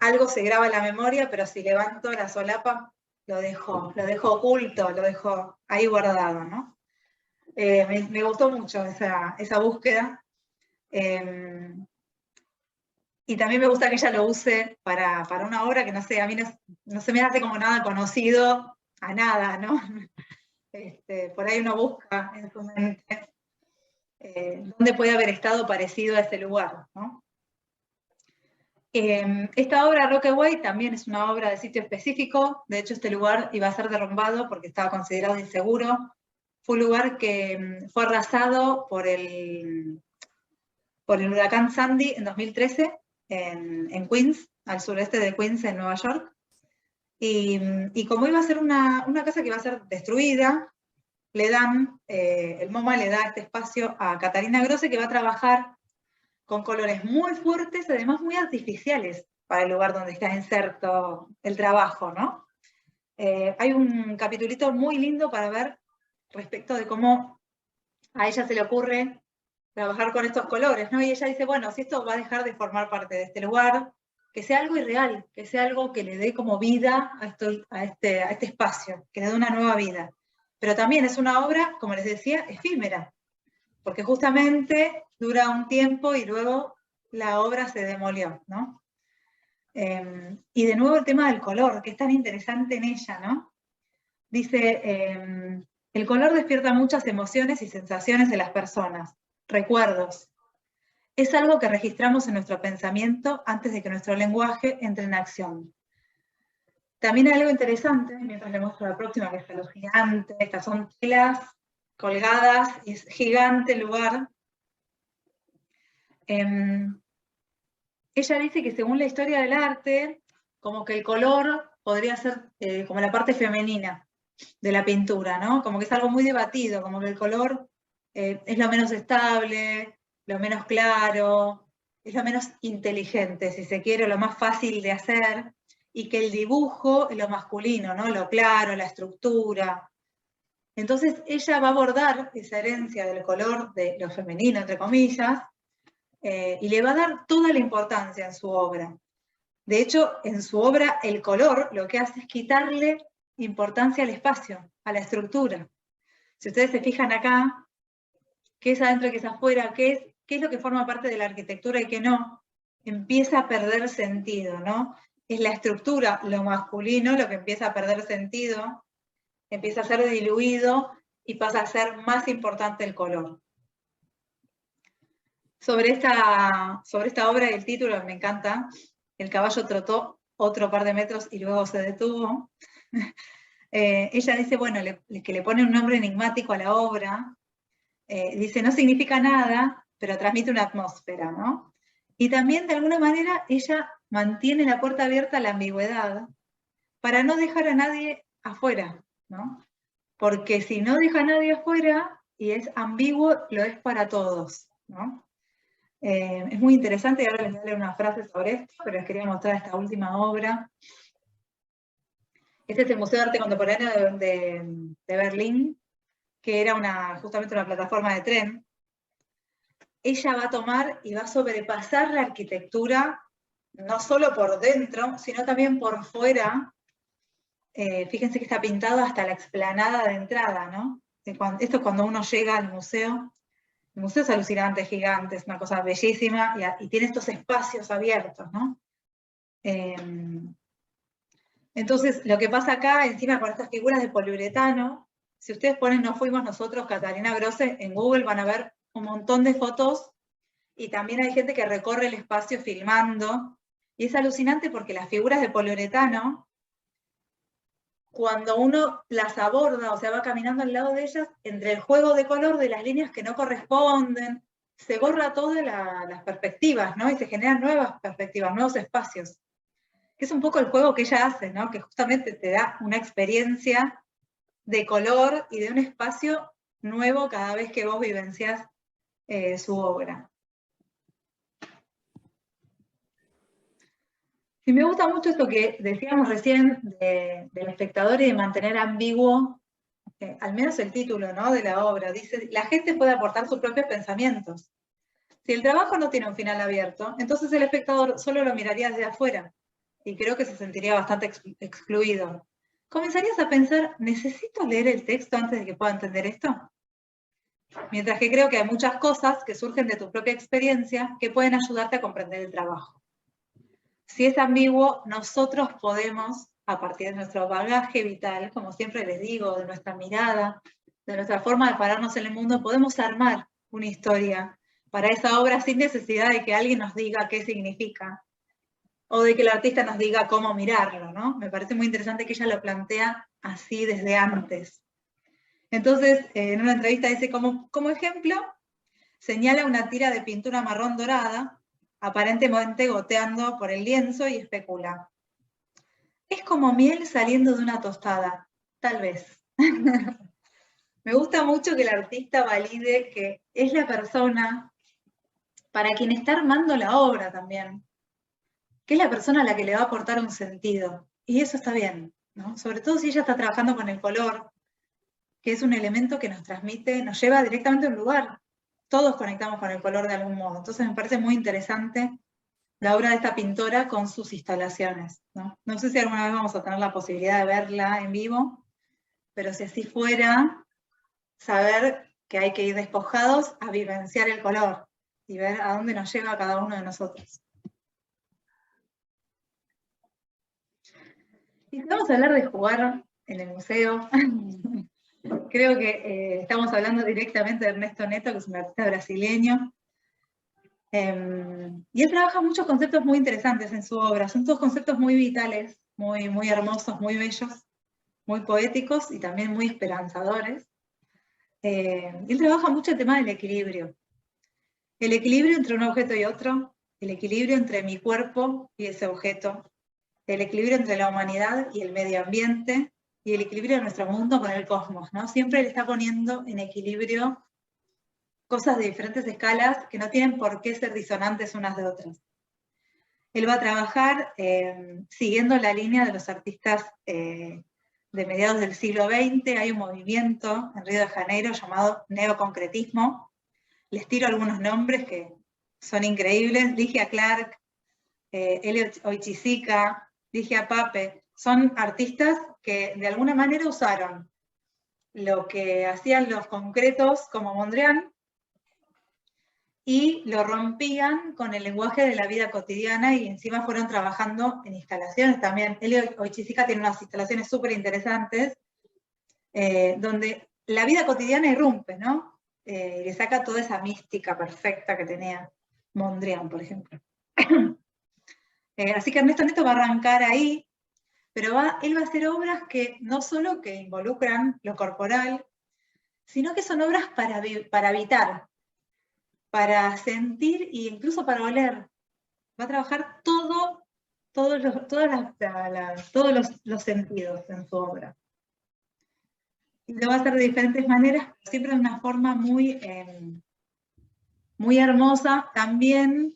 algo se graba en la memoria, pero si levanto la solapa, lo dejo oculto, lo dejo ahí guardado, ¿no? Me gustó mucho esa búsqueda. Y también me gusta que ella lo use para una obra que, no sé, a mí no se me hace como nada conocido a nada, ¿no? Por ahí uno busca en su mente dónde puede haber estado parecido a ese lugar, ¿no? Esta obra, Rockaway, también es una obra de sitio específico. De hecho, este lugar iba a ser derrumbado porque estaba considerado inseguro. Fue un lugar que fue arrasado por el huracán Sandy en 2013 en Queens, al sureste de Queens, en Nueva York. Y como iba a ser una casa que iba a ser destruida, el MoMA le da este espacio a Catarina Grosse, que va a trabajar con colores muy fuertes, además muy artificiales para el lugar donde está inserto el trabajo, ¿no? Hay un capitulito muy lindo para ver respecto de cómo a ella se le ocurre trabajar con estos colores, ¿no? Y ella dice, bueno, si esto va a dejar de formar parte de este lugar, que sea algo irreal, que sea algo que le dé como vida a este espacio, que le dé una nueva vida. Pero también es una obra, como les decía, efímera, porque justamente dura un tiempo y luego la obra se demolió, ¿no? Y de nuevo el tema del color, que es tan interesante en ella, ¿no? Dice, el color despierta muchas emociones y sensaciones de las personas, recuerdos. Es algo que registramos en nuestro pensamiento antes de que nuestro lenguaje entre en acción. También hay algo interesante, mientras le muestro la próxima, que es lo gigante. Estas son telas colgadas, y es gigante el lugar. Ella dice que según la historia del arte, como que el color podría ser como la parte femenina de la pintura, ¿no? Como que es algo muy debatido, como que el color es lo menos estable, lo menos claro, es lo menos inteligente, si se quiere, lo más fácil de hacer, y que el dibujo es lo masculino, ¿no? Lo claro, la estructura. Entonces ella va a abordar esa herencia del color de lo femenino, entre comillas, y le va a dar toda la importancia en su obra. De hecho, en su obra, el color lo que hace es quitarle importancia al espacio, a la estructura. Si ustedes se fijan acá, qué es adentro y qué es afuera, qué es lo que forma parte de la arquitectura y qué no, empieza a perder sentido, ¿no? Es la estructura, lo masculino, lo que empieza a perder sentido, empieza a ser diluido y pasa a ser más importante el color. Sobre esta obra y el título me encanta. El caballo trotó otro par de metros y luego se detuvo. Ella dice, bueno, que le pone un nombre enigmático a la obra. Dice, no significa nada, pero transmite una atmósfera, ¿no? Y también, de alguna manera, ella mantiene la puerta abierta a la ambigüedad para no dejar a nadie afuera, ¿no? Porque si no deja a nadie afuera y es ambiguo, lo es para todos, ¿no? Es muy interesante, y ahora les voy a leer una frase sobre esto, pero les quería mostrar esta última obra. Este es el Museo de Arte Contemporáneo de Berlín, que era justamente una plataforma de tren. Ella va a tomar y va a sobrepasar la arquitectura, no solo por dentro, sino también por fuera. Fíjense que está pintado hasta la explanada de entrada, ¿no? Esto es cuando uno llega al museo. El museo es alucinante, gigante, es una cosa bellísima, y tiene estos espacios abiertos, ¿no? Entonces, lo que pasa acá, encima con estas figuras de poliuretano, si ustedes ponen "No fuimos nosotros, Catalina Grosse", en Google van a ver un montón de fotos, y también hay gente que recorre el espacio filmando, y es alucinante porque las figuras de poliuretano, cuando uno las aborda, o sea, va caminando al lado de ellas, entre el juego de color de las líneas que no corresponden, se borra todas las perspectivas, ¿no? Y se generan nuevas perspectivas, nuevos espacios. Que es un poco el juego que ella hace, ¿no? Que justamente te da una experiencia de color y de un espacio nuevo cada vez que vos vivencias su obra. Y me gusta mucho esto que decíamos recién del espectador y de mantener ambiguo, al menos el título, ¿no?, de la obra. Dice, la gente puede aportar sus propios pensamientos. Si el trabajo no tiene un final abierto, entonces el espectador solo lo miraría desde afuera, y creo que se sentiría bastante excluido. Comenzarías a pensar, ¿necesito leer el texto antes de que pueda entender esto? Mientras que creo que hay muchas cosas que surgen de tu propia experiencia que pueden ayudarte a comprender el trabajo. Si es ambiguo, nosotros podemos, a partir de nuestro bagaje vital, como siempre les digo, de nuestra mirada, de nuestra forma de pararnos en el mundo, podemos armar una historia para esa obra sin necesidad de que alguien nos diga qué significa, o de que el artista nos diga cómo mirarlo, ¿no? Me parece muy interesante que ella lo plantea así desde antes. Entonces, en una entrevista dice, como ejemplo, señala una tira de pintura marrón dorada, aparentemente goteando por el lienzo, y especula. Es como miel saliendo de una tostada, tal vez. Me gusta mucho que el artista valide que es la persona para quien está armando la obra también, que es la persona a la que le va a aportar un sentido. Y eso está bien, ¿no? Sobre todo si ella está trabajando con el color, que es un elemento que nos transmite, nos lleva directamente a un lugar. Todos conectamos con el color de algún modo. Entonces me parece muy interesante la obra de esta pintora con sus instalaciones, ¿no? No sé si alguna vez vamos a tener la posibilidad de verla en vivo, pero si así fuera, saber que hay que ir despojados a vivenciar el color y ver a dónde nos lleva cada uno de nosotros. Y si vamos a hablar de jugar en el museo, creo que estamos hablando directamente de Ernesto Neto, que es un artista brasileño. Y él trabaja muchos conceptos muy interesantes en su obra. Son todos conceptos muy vitales, muy, muy hermosos, muy bellos, muy poéticos y también muy esperanzadores. Él trabaja mucho el tema del equilibrio. El equilibrio entre un objeto y otro, el equilibrio entre mi cuerpo y ese objeto, el equilibrio entre la humanidad y el medio ambiente, y el equilibrio de nuestro mundo con el cosmos, ¿no? Siempre le está poniendo en equilibrio cosas de diferentes escalas que no tienen por qué ser disonantes unas de otras. Él va a trabajar siguiendo la línea de los artistas de mediados del siglo XX. Hay un movimiento en Río de Janeiro llamado neoconcretismo. Les tiro algunos nombres que son increíbles. Ligia Clark, Elio Oiticica, Ligia Pape, son artistas que de alguna manera usaron lo que hacían los concretos como Mondrian y lo rompían con el lenguaje de la vida cotidiana y encima fueron trabajando en instalaciones también. Elio Oiticica tiene unas instalaciones súper interesantes donde la vida cotidiana irrumpe, ¿no? Le saca toda esa mística perfecta que tenía Mondrian, por ejemplo. Así que Ernesto Neto va a arrancar ahí, pero él va a hacer obras que no solo que involucran lo corporal, sino que son obras para habitar, para sentir e incluso para oler. Va a trabajar todos los sentidos en su obra. Y lo va a hacer de diferentes maneras, siempre de una forma muy, muy hermosa, también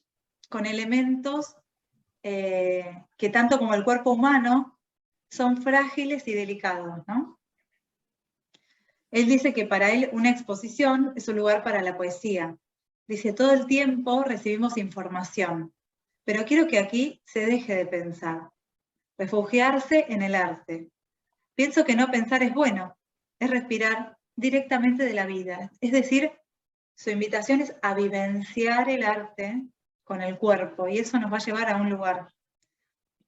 con elementos que tanto como el cuerpo humano son frágiles y delicados, ¿no? Él dice que para él una exposición es un lugar para la poesía. Dice, todo el tiempo recibimos información, pero quiero que aquí se deje de pensar, refugiarse en el arte. Pienso que no pensar es bueno, es respirar directamente de la vida. Es decir, su invitación es a vivenciar el arte con el cuerpo, y eso nos va a llevar a un lugar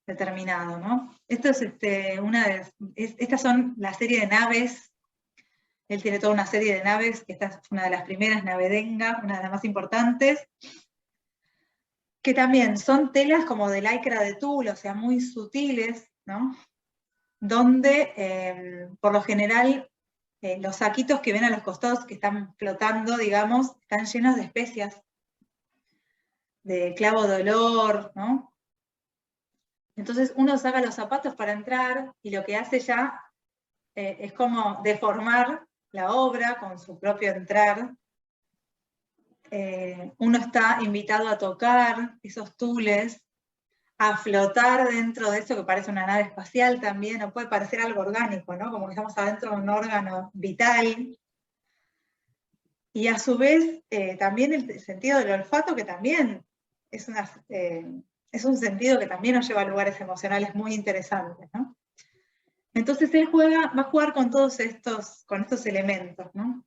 determinado, ¿no? Esto es estas son la serie de naves. Él tiene toda una serie de naves, esta es una de las primeras, Navedenga, una de las más importantes, que también son telas como de lycra de tul, o sea, muy sutiles, ¿no? Donde, por lo general, los saquitos que ven a los costados que están flotando, digamos, están llenos de especias, de clavo de olor, ¿no? Entonces uno saca los zapatos para entrar y lo que hace ya es como deformar la obra con su propio entrar. Uno está invitado a tocar esos tules, a flotar dentro de eso que parece una nave espacial también, o puede parecer algo orgánico, ¿no? Como que estamos adentro de un órgano vital. Y a su vez, también el sentido del olfato, que también es un sentido que también nos lleva a lugares emocionales muy interesantes, ¿no? Entonces él va a jugar con todos estos elementos, ¿no?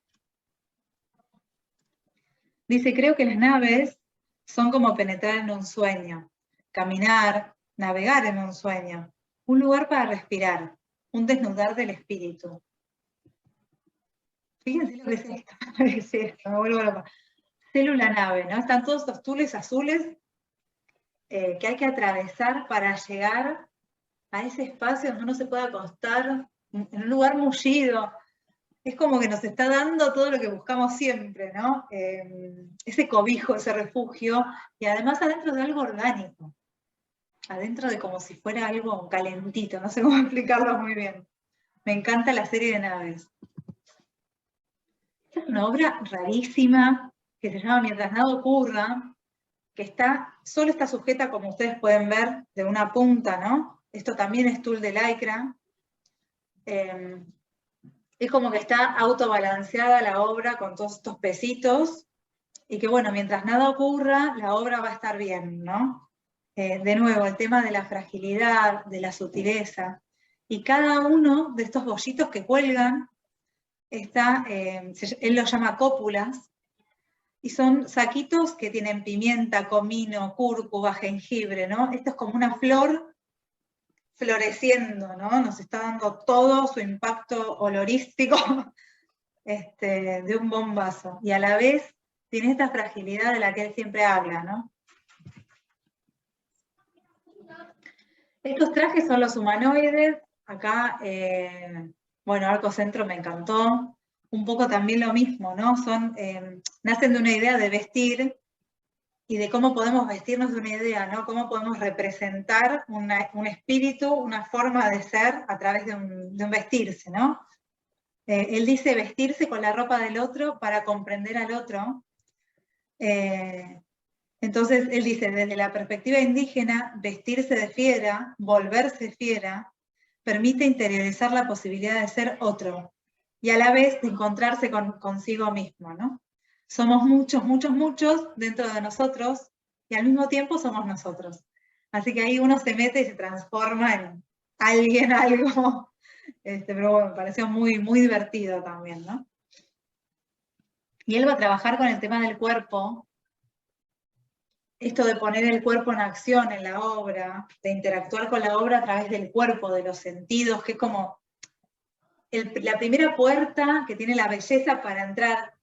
Dice, creo que las naves son como penetrar en un sueño, caminar, navegar en un sueño, un lugar para respirar, un desnudar del espíritu. Fíjense lo que es esto, es esto, me vuelvo loca. Célula nave, ¿no? Están todos estos tules azules que hay que atravesar para llegar a ese espacio donde uno se puede acostar en un lugar mullido. Es como que nos está dando todo lo que buscamos siempre, ¿no? Ese cobijo, ese refugio, y además adentro de algo orgánico, adentro de como si fuera algo calentito, no sé cómo explicarlo muy bien. Me encanta la serie de naves. Esta es una obra rarísima, que se llama Mientras nada ocurra, que solo está sujeta, como ustedes pueden ver, de una punta, ¿no? Esto también es tul de lycra. Es como que está autobalanceada la obra con todos estos pesitos, y que bueno, mientras nada ocurra, la obra va a estar bien, ¿no? De nuevo, el tema de la fragilidad, de la sutileza, y cada uno de estos bollitos que cuelgan, él los llama cópulas, y son saquitos que tienen pimienta, comino, cúrcuma, jengibre, ¿no? Esto es como una flor floreciendo, ¿no? Nos está dando todo su impacto olorístico de un bombazo. Y a la vez tiene esta fragilidad de la que él siempre habla, ¿no? Estos trajes son los humanoides. Acá, bueno, Arco Centro me encantó. Un poco también lo mismo, ¿no? Nacen de una idea de vestir y de cómo podemos vestirnos de una idea, ¿no? Cómo podemos representar un espíritu, una forma de ser a través de un vestirse, ¿no? Él dice vestirse con la ropa del otro para comprender al otro, Entonces, él dice, desde la perspectiva indígena, vestirse de fiera, volverse fiera, permite interiorizar la posibilidad de ser otro, y a la vez de encontrarse consigo mismo, ¿no? Somos muchos, muchos, muchos dentro de nosotros, y al mismo tiempo somos nosotros. Así que ahí uno se mete y se transforma en alguien, algo, pero bueno, me pareció muy, muy divertido también, ¿no? Y él va a trabajar con el tema del cuerpo, esto de poner el cuerpo en acción en la obra, de interactuar con la obra a través del cuerpo, de los sentidos, que es como la primera puerta que tiene la belleza para entrar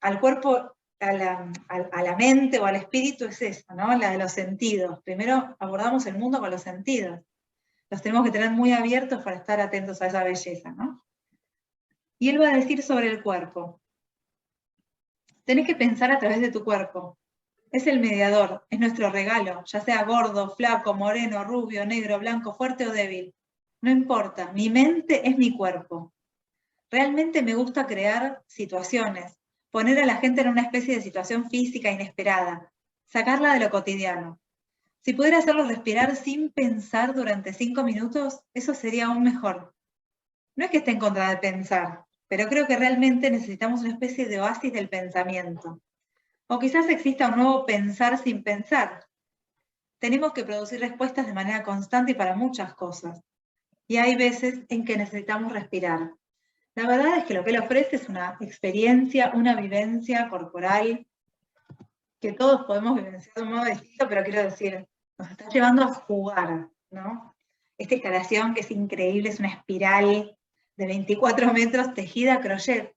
al cuerpo, a la mente o al espíritu es esa, ¿no? La de los sentidos. Primero abordamos el mundo con los sentidos. Los tenemos que tener muy abiertos para estar atentos a esa belleza, ¿no? Y él va a decir sobre el cuerpo. Tenés que pensar a través de tu cuerpo. Es el mediador, es nuestro regalo, ya sea gordo, flaco, moreno, rubio, negro, blanco, fuerte o débil. No importa, mi mente es mi cuerpo. Realmente me gusta crear situaciones, poner a la gente en una especie de situación física inesperada, sacarla de lo cotidiano. Si pudiera hacerlo respirar sin pensar durante 5 minutos, eso sería aún mejor. No es que esté en contra de pensar, pero creo que realmente necesitamos una especie de oasis del pensamiento. O quizás exista un nuevo pensar sin pensar. Tenemos que producir respuestas de manera constante y para muchas cosas. Y hay veces en que necesitamos respirar. La verdad es que lo que él ofrece es una experiencia, una vivencia corporal que todos podemos vivenciar de un modo distinto, pero quiero decir, nos está llevando a jugar, ¿no? Esta instalación que es increíble, es una espiral de 24 metros tejida a crochet.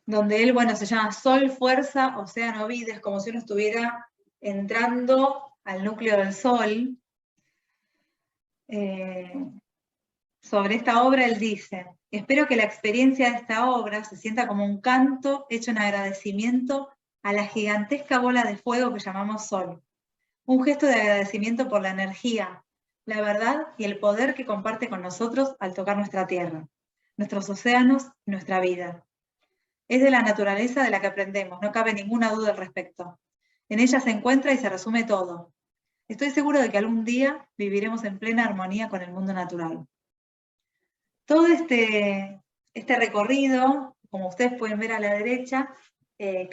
Donde él, bueno, se llama Sol, Fuerza, Océano, Vida, es como si uno estuviera entrando al núcleo del Sol. Sobre esta obra él dice, espero que la experiencia de esta obra se sienta como un canto hecho en agradecimiento a la gigantesca bola de fuego que llamamos Sol. Un gesto de agradecimiento por la energía, la verdad y el poder que comparte con nosotros al tocar nuestra tierra, nuestros océanos y nuestra vida. Es de la naturaleza de la que aprendemos, no cabe ninguna duda al respecto. En ella se encuentra y se resume todo. Estoy seguro de que algún día viviremos en plena armonía con el mundo natural. Todo este recorrido, como ustedes pueden ver a la derecha,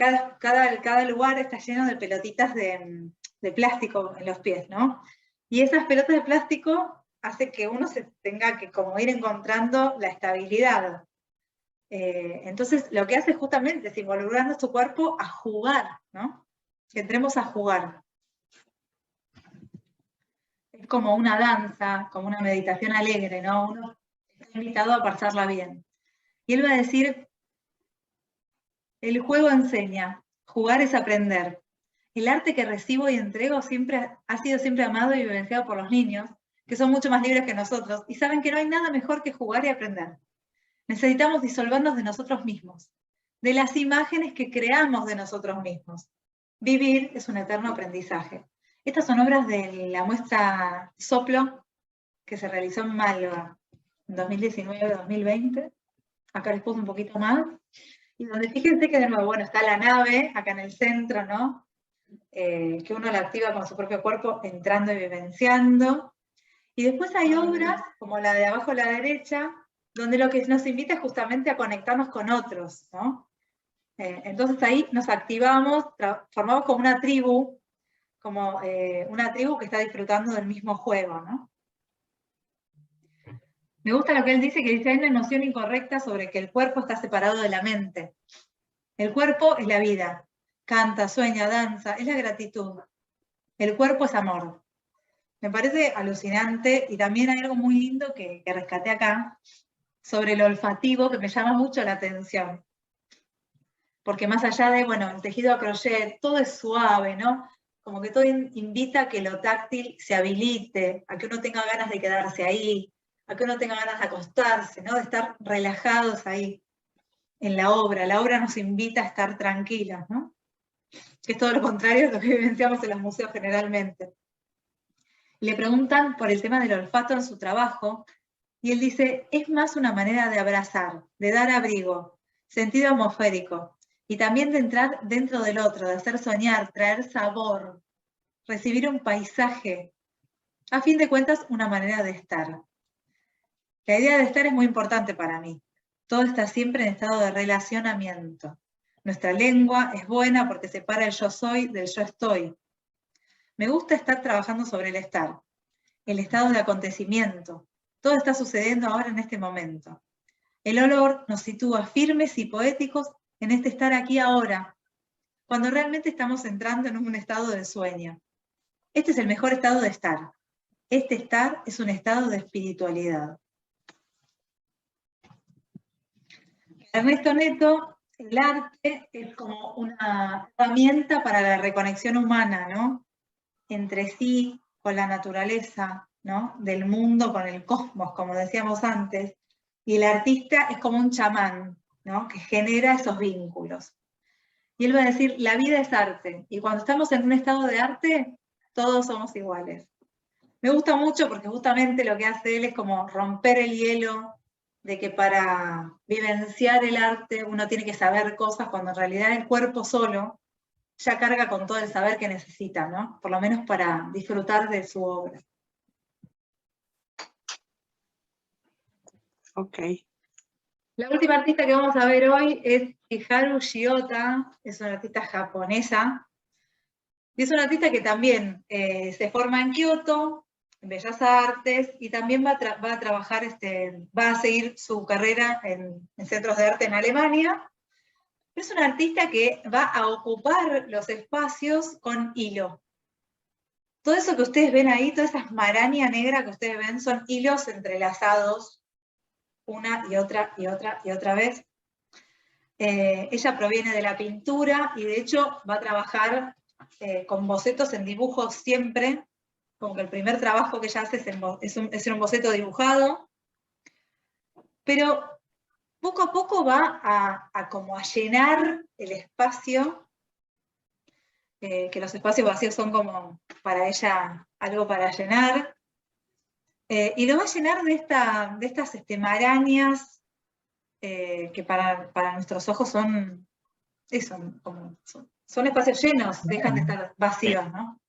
cada lugar está lleno de pelotitas de plástico en los pies, ¿no? Y esas pelotas de plástico hacen que uno se tenga que como ir encontrando la estabilidad. Entonces, lo que hace justamente es involucrando a su cuerpo a jugar, ¿no? Que entremos a jugar. Es como una danza, como una meditación alegre, ¿no? Uno está invitado a pasarla bien. Y él va a decir, el juego enseña, jugar es aprender. El arte que recibo y entrego ha sido siempre amado y vivenciado por los niños, que son mucho más libres que nosotros, y saben que no hay nada mejor que jugar y aprender. Necesitamos disolvernos de nosotros mismos, de las imágenes que creamos de nosotros mismos. Vivir es un eterno aprendizaje. Estas son obras de la muestra Soplo, que se realizó en Malva, en 2019-2020. Acá les puse un poquito más. Y donde fíjense que de nuevo, bueno, está la nave, acá en el centro, ¿no? Que uno la activa con su propio cuerpo, entrando y vivenciando. Y después hay obras, como la de abajo a la derecha, donde lo que nos invita es justamente a conectarnos con otros, ¿no? Entonces ahí nos activamos, formamos como una tribu que está disfrutando del mismo juego, ¿no? Me gusta lo que él dice, que dice, hay una noción incorrecta sobre que el cuerpo está separado de la mente. El cuerpo es la vida, canta, sueña, danza, es la gratitud. El cuerpo es amor. Me parece alucinante, y también hay algo muy lindo que rescaté acá, sobre el olfativo, que me llama mucho la atención. Porque más allá de, bueno, el tejido a crochet, todo es suave, ¿no? Como que todo invita a que lo táctil se habilite, a que uno tenga ganas de quedarse ahí, a que uno tenga ganas de acostarse, ¿no? De estar relajados ahí en la obra. La obra nos invita a estar tranquilos, ¿no? Que es todo lo contrario de lo que vivenciamos en los museos generalmente. Le preguntan por el tema del olfato en su trabajo, y él dice, es más una manera de abrazar, de dar abrigo, sentido atmosférico, y también de entrar dentro del otro, de hacer soñar, traer sabor, recibir un paisaje, a fin de cuentas una manera de estar. La idea de estar es muy importante para mí. Todo está siempre en estado de relacionamiento. Nuestra lengua es buena porque separa el yo soy del yo estoy. Me gusta estar trabajando sobre el estar, el estado de acontecimiento. Todo está sucediendo ahora en este momento. El olor nos sitúa firmes y poéticos en este estar aquí ahora, cuando realmente estamos entrando en un estado de sueño. Este es el mejor estado de estar. Este estar es un estado de espiritualidad. Ernesto Neto, el arte es como una herramienta para la reconexión humana, ¿no? Entre sí, con la naturaleza, ¿no? Del mundo, con el cosmos, como decíamos antes. Y el artista es como un chamán, ¿no? Que genera esos vínculos. Y él va a decir, la vida es arte. Y cuando estamos en un estado de arte, todos somos iguales. Me gusta mucho porque justamente lo que hace él es como romper el hielo de que para vivenciar el arte uno tiene que saber cosas cuando en realidad el cuerpo solo ya carga con todo el saber que necesita, ¿no? Por lo menos para disfrutar de su obra. Ok. La última artista que vamos a ver hoy es Chiharu Shiota, es una artista japonesa, y es una artista que también se forma en Kioto, en Bellas Artes, y también va a trabajar, va a seguir su carrera en centros de arte en Alemania. Es una artista que va a ocupar los espacios con hilo. Todo eso que ustedes ven ahí, toda esa maraña negra que ustedes ven, son hilos entrelazados una y otra y otra y otra vez. Ella proviene de la pintura y de hecho va a trabajar con bocetos en dibujos siempre, como que el primer trabajo que ella hace es un boceto dibujado, pero poco a poco va como a llenar el espacio, que los espacios vacíos son como para ella algo para llenar, y lo va a llenar de estas marañas que para nuestros ojos son espacios llenos, dejan de estar vacíos, ¿no?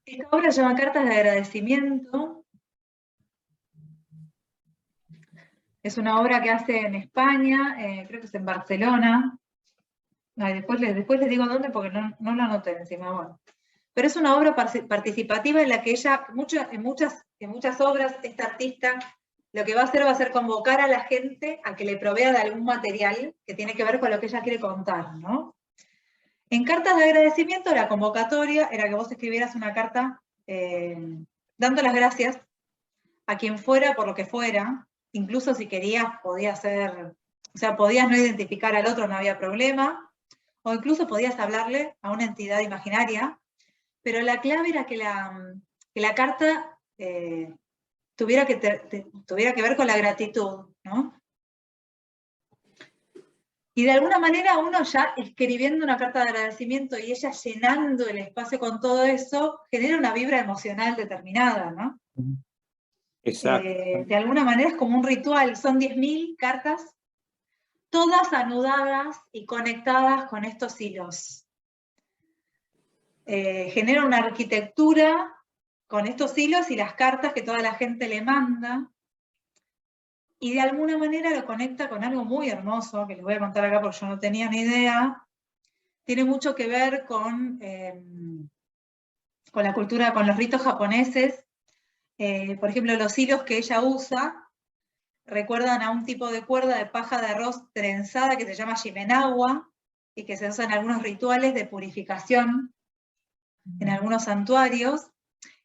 Esta obra se llama Cartas de Agradecimiento. Es una obra que hace en España, creo que es en Barcelona. Ay, después les digo dónde porque no lo anoté encima. Bueno. Pero es una obra participativa en la que ella, en muchas obras, esta artista lo que va a hacer convocar a la gente a que le provea de algún material que tiene que ver con lo que ella quiere contar, ¿no? En cartas de agradecimiento, la convocatoria era que vos escribieras una carta dando las gracias a quien fuera por lo que fuera, incluso si querías, podías no identificar al otro, no había problema, o incluso podías hablarle a una entidad imaginaria, pero la clave era que la carta tuviera que ver con la gratitud, ¿no? Y de alguna manera uno ya escribiendo una carta de agradecimiento y ella llenando el espacio con todo eso, genera una vibra emocional determinada, ¿no? Exacto. De alguna manera es como un ritual, son 10.000 cartas, todas anudadas y conectadas con estos hilos. Genera una arquitectura con estos hilos y las cartas que toda la gente le manda, y de alguna manera lo conecta con algo muy hermoso, que les voy a contar acá porque yo no tenía ni idea. Tiene mucho que ver con la cultura, con los ritos japoneses. Por ejemplo, los hilos que ella usa recuerdan a un tipo de cuerda de paja de arroz trenzada que se llama shimenawa, y que se usa en algunos rituales de purificación, en algunos santuarios,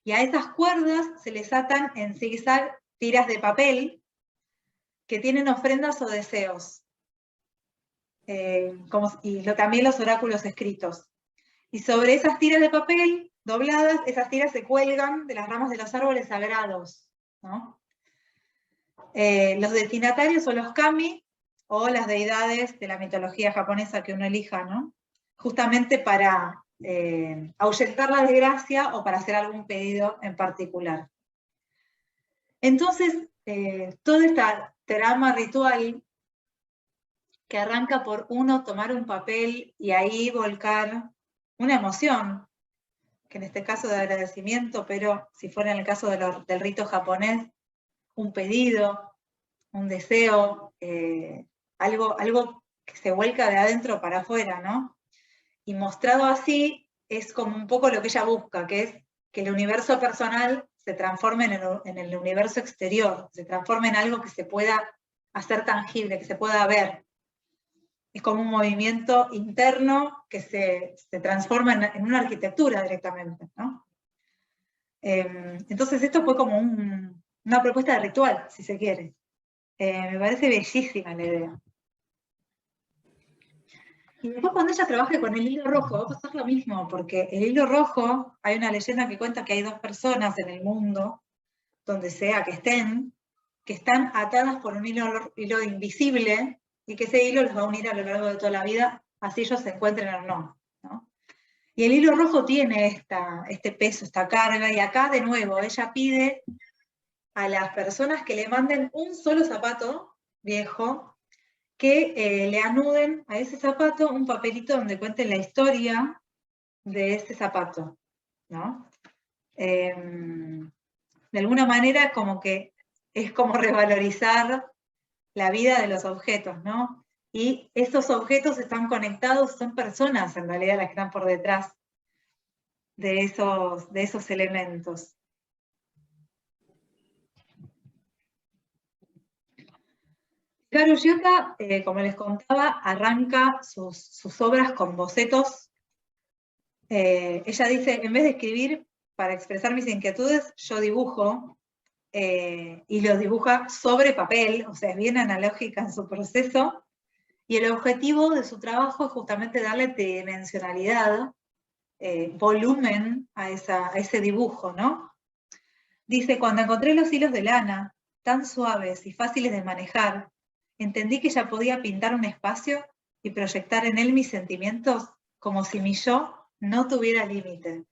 y a esas cuerdas se les atan en zigzag tiras de papel que tienen ofrendas o deseos, también los oráculos escritos. Y sobre esas tiras de papel dobladas, esas tiras se cuelgan de las ramas de los árboles sagrados, ¿no? Los destinatarios son los kami, o las deidades de la mitología japonesa que uno elija, ¿no? Justamente para ahuyentar la desgracia o para hacer algún pedido en particular. Entonces, toda esta trama ritual que arranca por uno tomar un papel y ahí volcar una emoción, que en este caso de agradecimiento, pero si fuera en el caso del rito japonés, un pedido, un deseo, algo que se vuelca de adentro para afuera, ¿no? Y mostrado así es como un poco lo que ella busca, que es que el universo personal se transforme en el universo exterior, se transforme en algo que se pueda hacer tangible, que se pueda ver. Es como un movimiento interno que se transforma en una arquitectura directamente, ¿no? Entonces esto fue como una propuesta de ritual, si se quiere. Me parece bellísima la idea. Y después cuando ella trabaje con el hilo rojo va a pasar lo mismo, porque el hilo rojo, hay una leyenda que cuenta que hay 2 personas en el mundo, donde sea que están atadas por un hilo invisible, y que ese hilo los va a unir a lo largo de toda la vida, así ellos se encuentren o no, ¿no? Y el hilo rojo tiene este peso, esta carga, y acá de nuevo ella pide a las personas que le manden un solo zapato viejo, que le anuden a ese zapato un papelito donde cuenten la historia de ese zapato, ¿no? De alguna manera como que es como revalorizar la vida de los objetos, ¿no? Y esos objetos están conectados, son personas en realidad las que están por detrás de esos elementos. Hikaru Ryuta, como les contaba, arranca sus obras con bocetos. Ella dice, en vez de escribir para expresar mis inquietudes, yo dibujo, y los dibuja sobre papel, o sea, es bien analógica en su proceso, y el objetivo de su trabajo es justamente darle tridimensionalidad, volumen a ese dibujo, ¿no? Dice, cuando encontré los hilos de lana, tan suaves y fáciles de manejar, entendí que ya podía pintar un espacio y proyectar en él mis sentimientos como si mi yo no tuviera límite.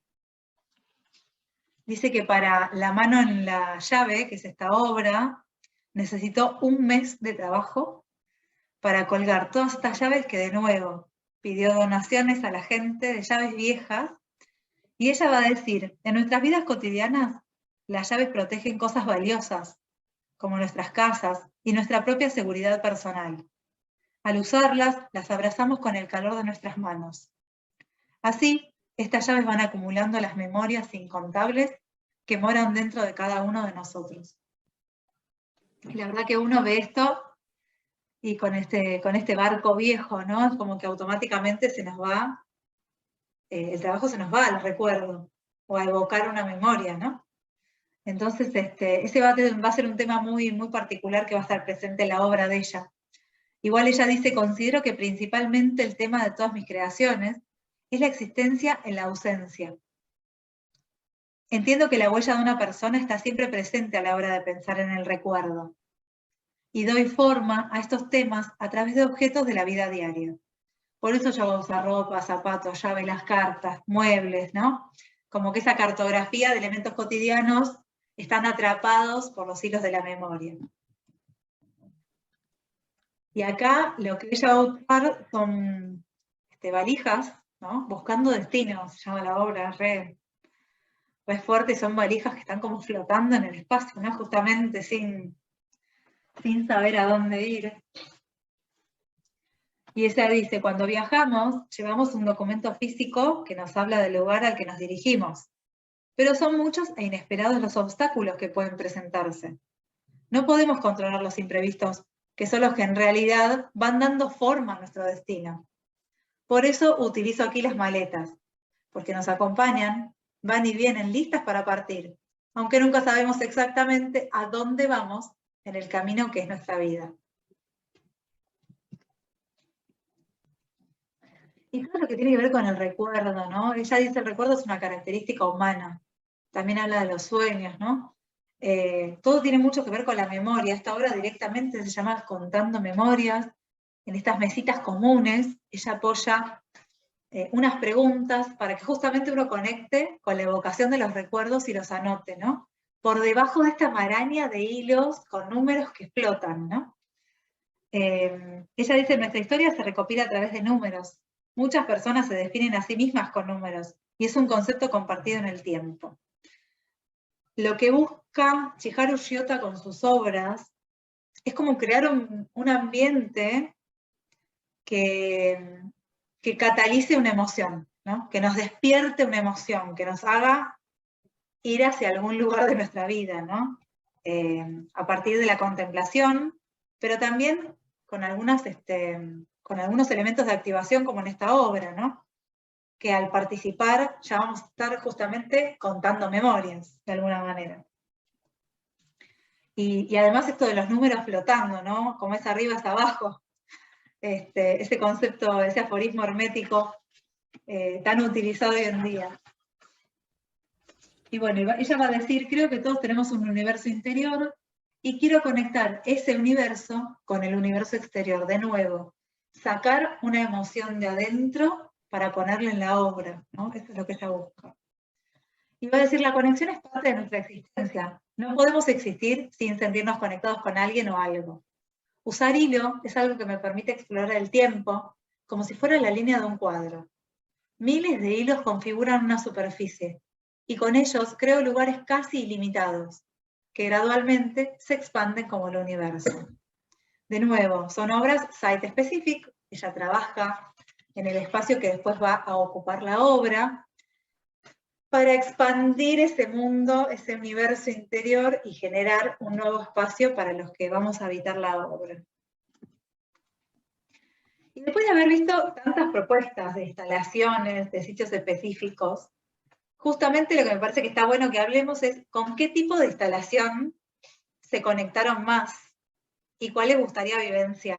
Dice que para La mano en la llave, que es esta obra, necesitó 1 mes de trabajo para colgar todas estas llaves que de nuevo pidió donaciones a la gente de llaves viejas, y ella va a decir, en nuestras vidas cotidianas, las llaves protegen cosas valiosas, como nuestras casas y nuestra propia seguridad personal. Al usarlas, las abrazamos con el calor de nuestras manos. Así, estas llaves van acumulando las memorias incontables que moran dentro de cada uno de nosotros. Y la verdad que uno ve esto y con este barco viejo, ¿no? Es como que automáticamente se nos va, el trabajo se nos va al recuerdo, o a evocar una memoria, ¿no? Entonces, ese va a ser un tema muy, muy particular que va a estar presente en la obra de ella. Igual ella dice, considero que principalmente el tema de todas mis creaciones es la existencia en la ausencia. Entiendo que la huella de una persona está siempre presente a la hora de pensar en el recuerdo. Y doy forma a estos temas a través de objetos de la vida diaria. Por eso yo voy a usar ropa, zapatos, llaves, las cartas, muebles, ¿no? Como que esa cartografía de elementos cotidianos están atrapados por los hilos de la memoria. Y acá lo que ella va a usar son valijas, ¿no? Buscando destino, se llama la obra, re fuerte, son valijas que están como flotando en el espacio, ¿no? Justamente sin saber a dónde ir. Y ella dice, cuando viajamos, llevamos un documento físico que nos habla del lugar al que nos dirigimos. Pero son muchos e inesperados los obstáculos que pueden presentarse. No podemos controlar los imprevistos, que son los que en realidad van dando forma a nuestro destino. Por eso utilizo aquí las maletas, porque nos acompañan, van y vienen listas para partir, aunque nunca sabemos exactamente a dónde vamos en el camino que es nuestra vida. Y todo lo que tiene que ver con el recuerdo, ¿no? Ella dice el recuerdo es una característica humana. También habla de los sueños, ¿no? Todo tiene mucho que ver con la memoria. Esta obra directamente se llama Contando Memorias. En estas mesitas comunes, ella apoya unas preguntas para que justamente uno conecte con la evocación de los recuerdos y los anote, ¿no? Por debajo de esta maraña de hilos con números que explotan, ¿no? Ella dice, nuestra historia se recopila a través de números. Muchas personas se definen a sí mismas con números, y es un concepto compartido en el tiempo. Lo que busca Chiharu Shiota con sus obras es como crear un ambiente que catalice una emoción, ¿no? Que nos despierte una emoción, que nos haga ir hacia algún lugar de nuestra vida, ¿no? A partir de la contemplación, pero también con algunos elementos de activación como en esta obra, ¿no? Que al participar ya vamos a estar justamente contando memorias, de alguna manera. Y además esto de los números flotando, ¿no? Como es arriba es abajo. Ese concepto, ese aforismo hermético tan utilizado hoy en día. Y bueno, ella va a decir, creo que todos tenemos un universo interior y quiero conectar ese universo con el universo exterior, de nuevo. Sacar una emoción de adentro para ponerla en la obra, ¿no? Eso es lo que ella busca. Y va a decir, la conexión es parte de nuestra existencia. No podemos existir sin sentirnos conectados con alguien o algo. Usar hilo es algo que me permite explorar el tiempo como si fuera la línea de un cuadro. Miles de hilos configuran una superficie, y con ellos creo lugares casi ilimitados, que gradualmente se expanden como el universo. De nuevo, son obras site-specific, ella trabaja en el espacio que después va a ocupar la obra, para expandir ese mundo, ese universo interior y generar un nuevo espacio para los que vamos a habitar la obra. Y después de haber visto tantas propuestas de instalaciones, de sitios específicos, justamente lo que me parece que está bueno que hablemos es con qué tipo de instalación se conectaron más y cuál les gustaría vivenciar.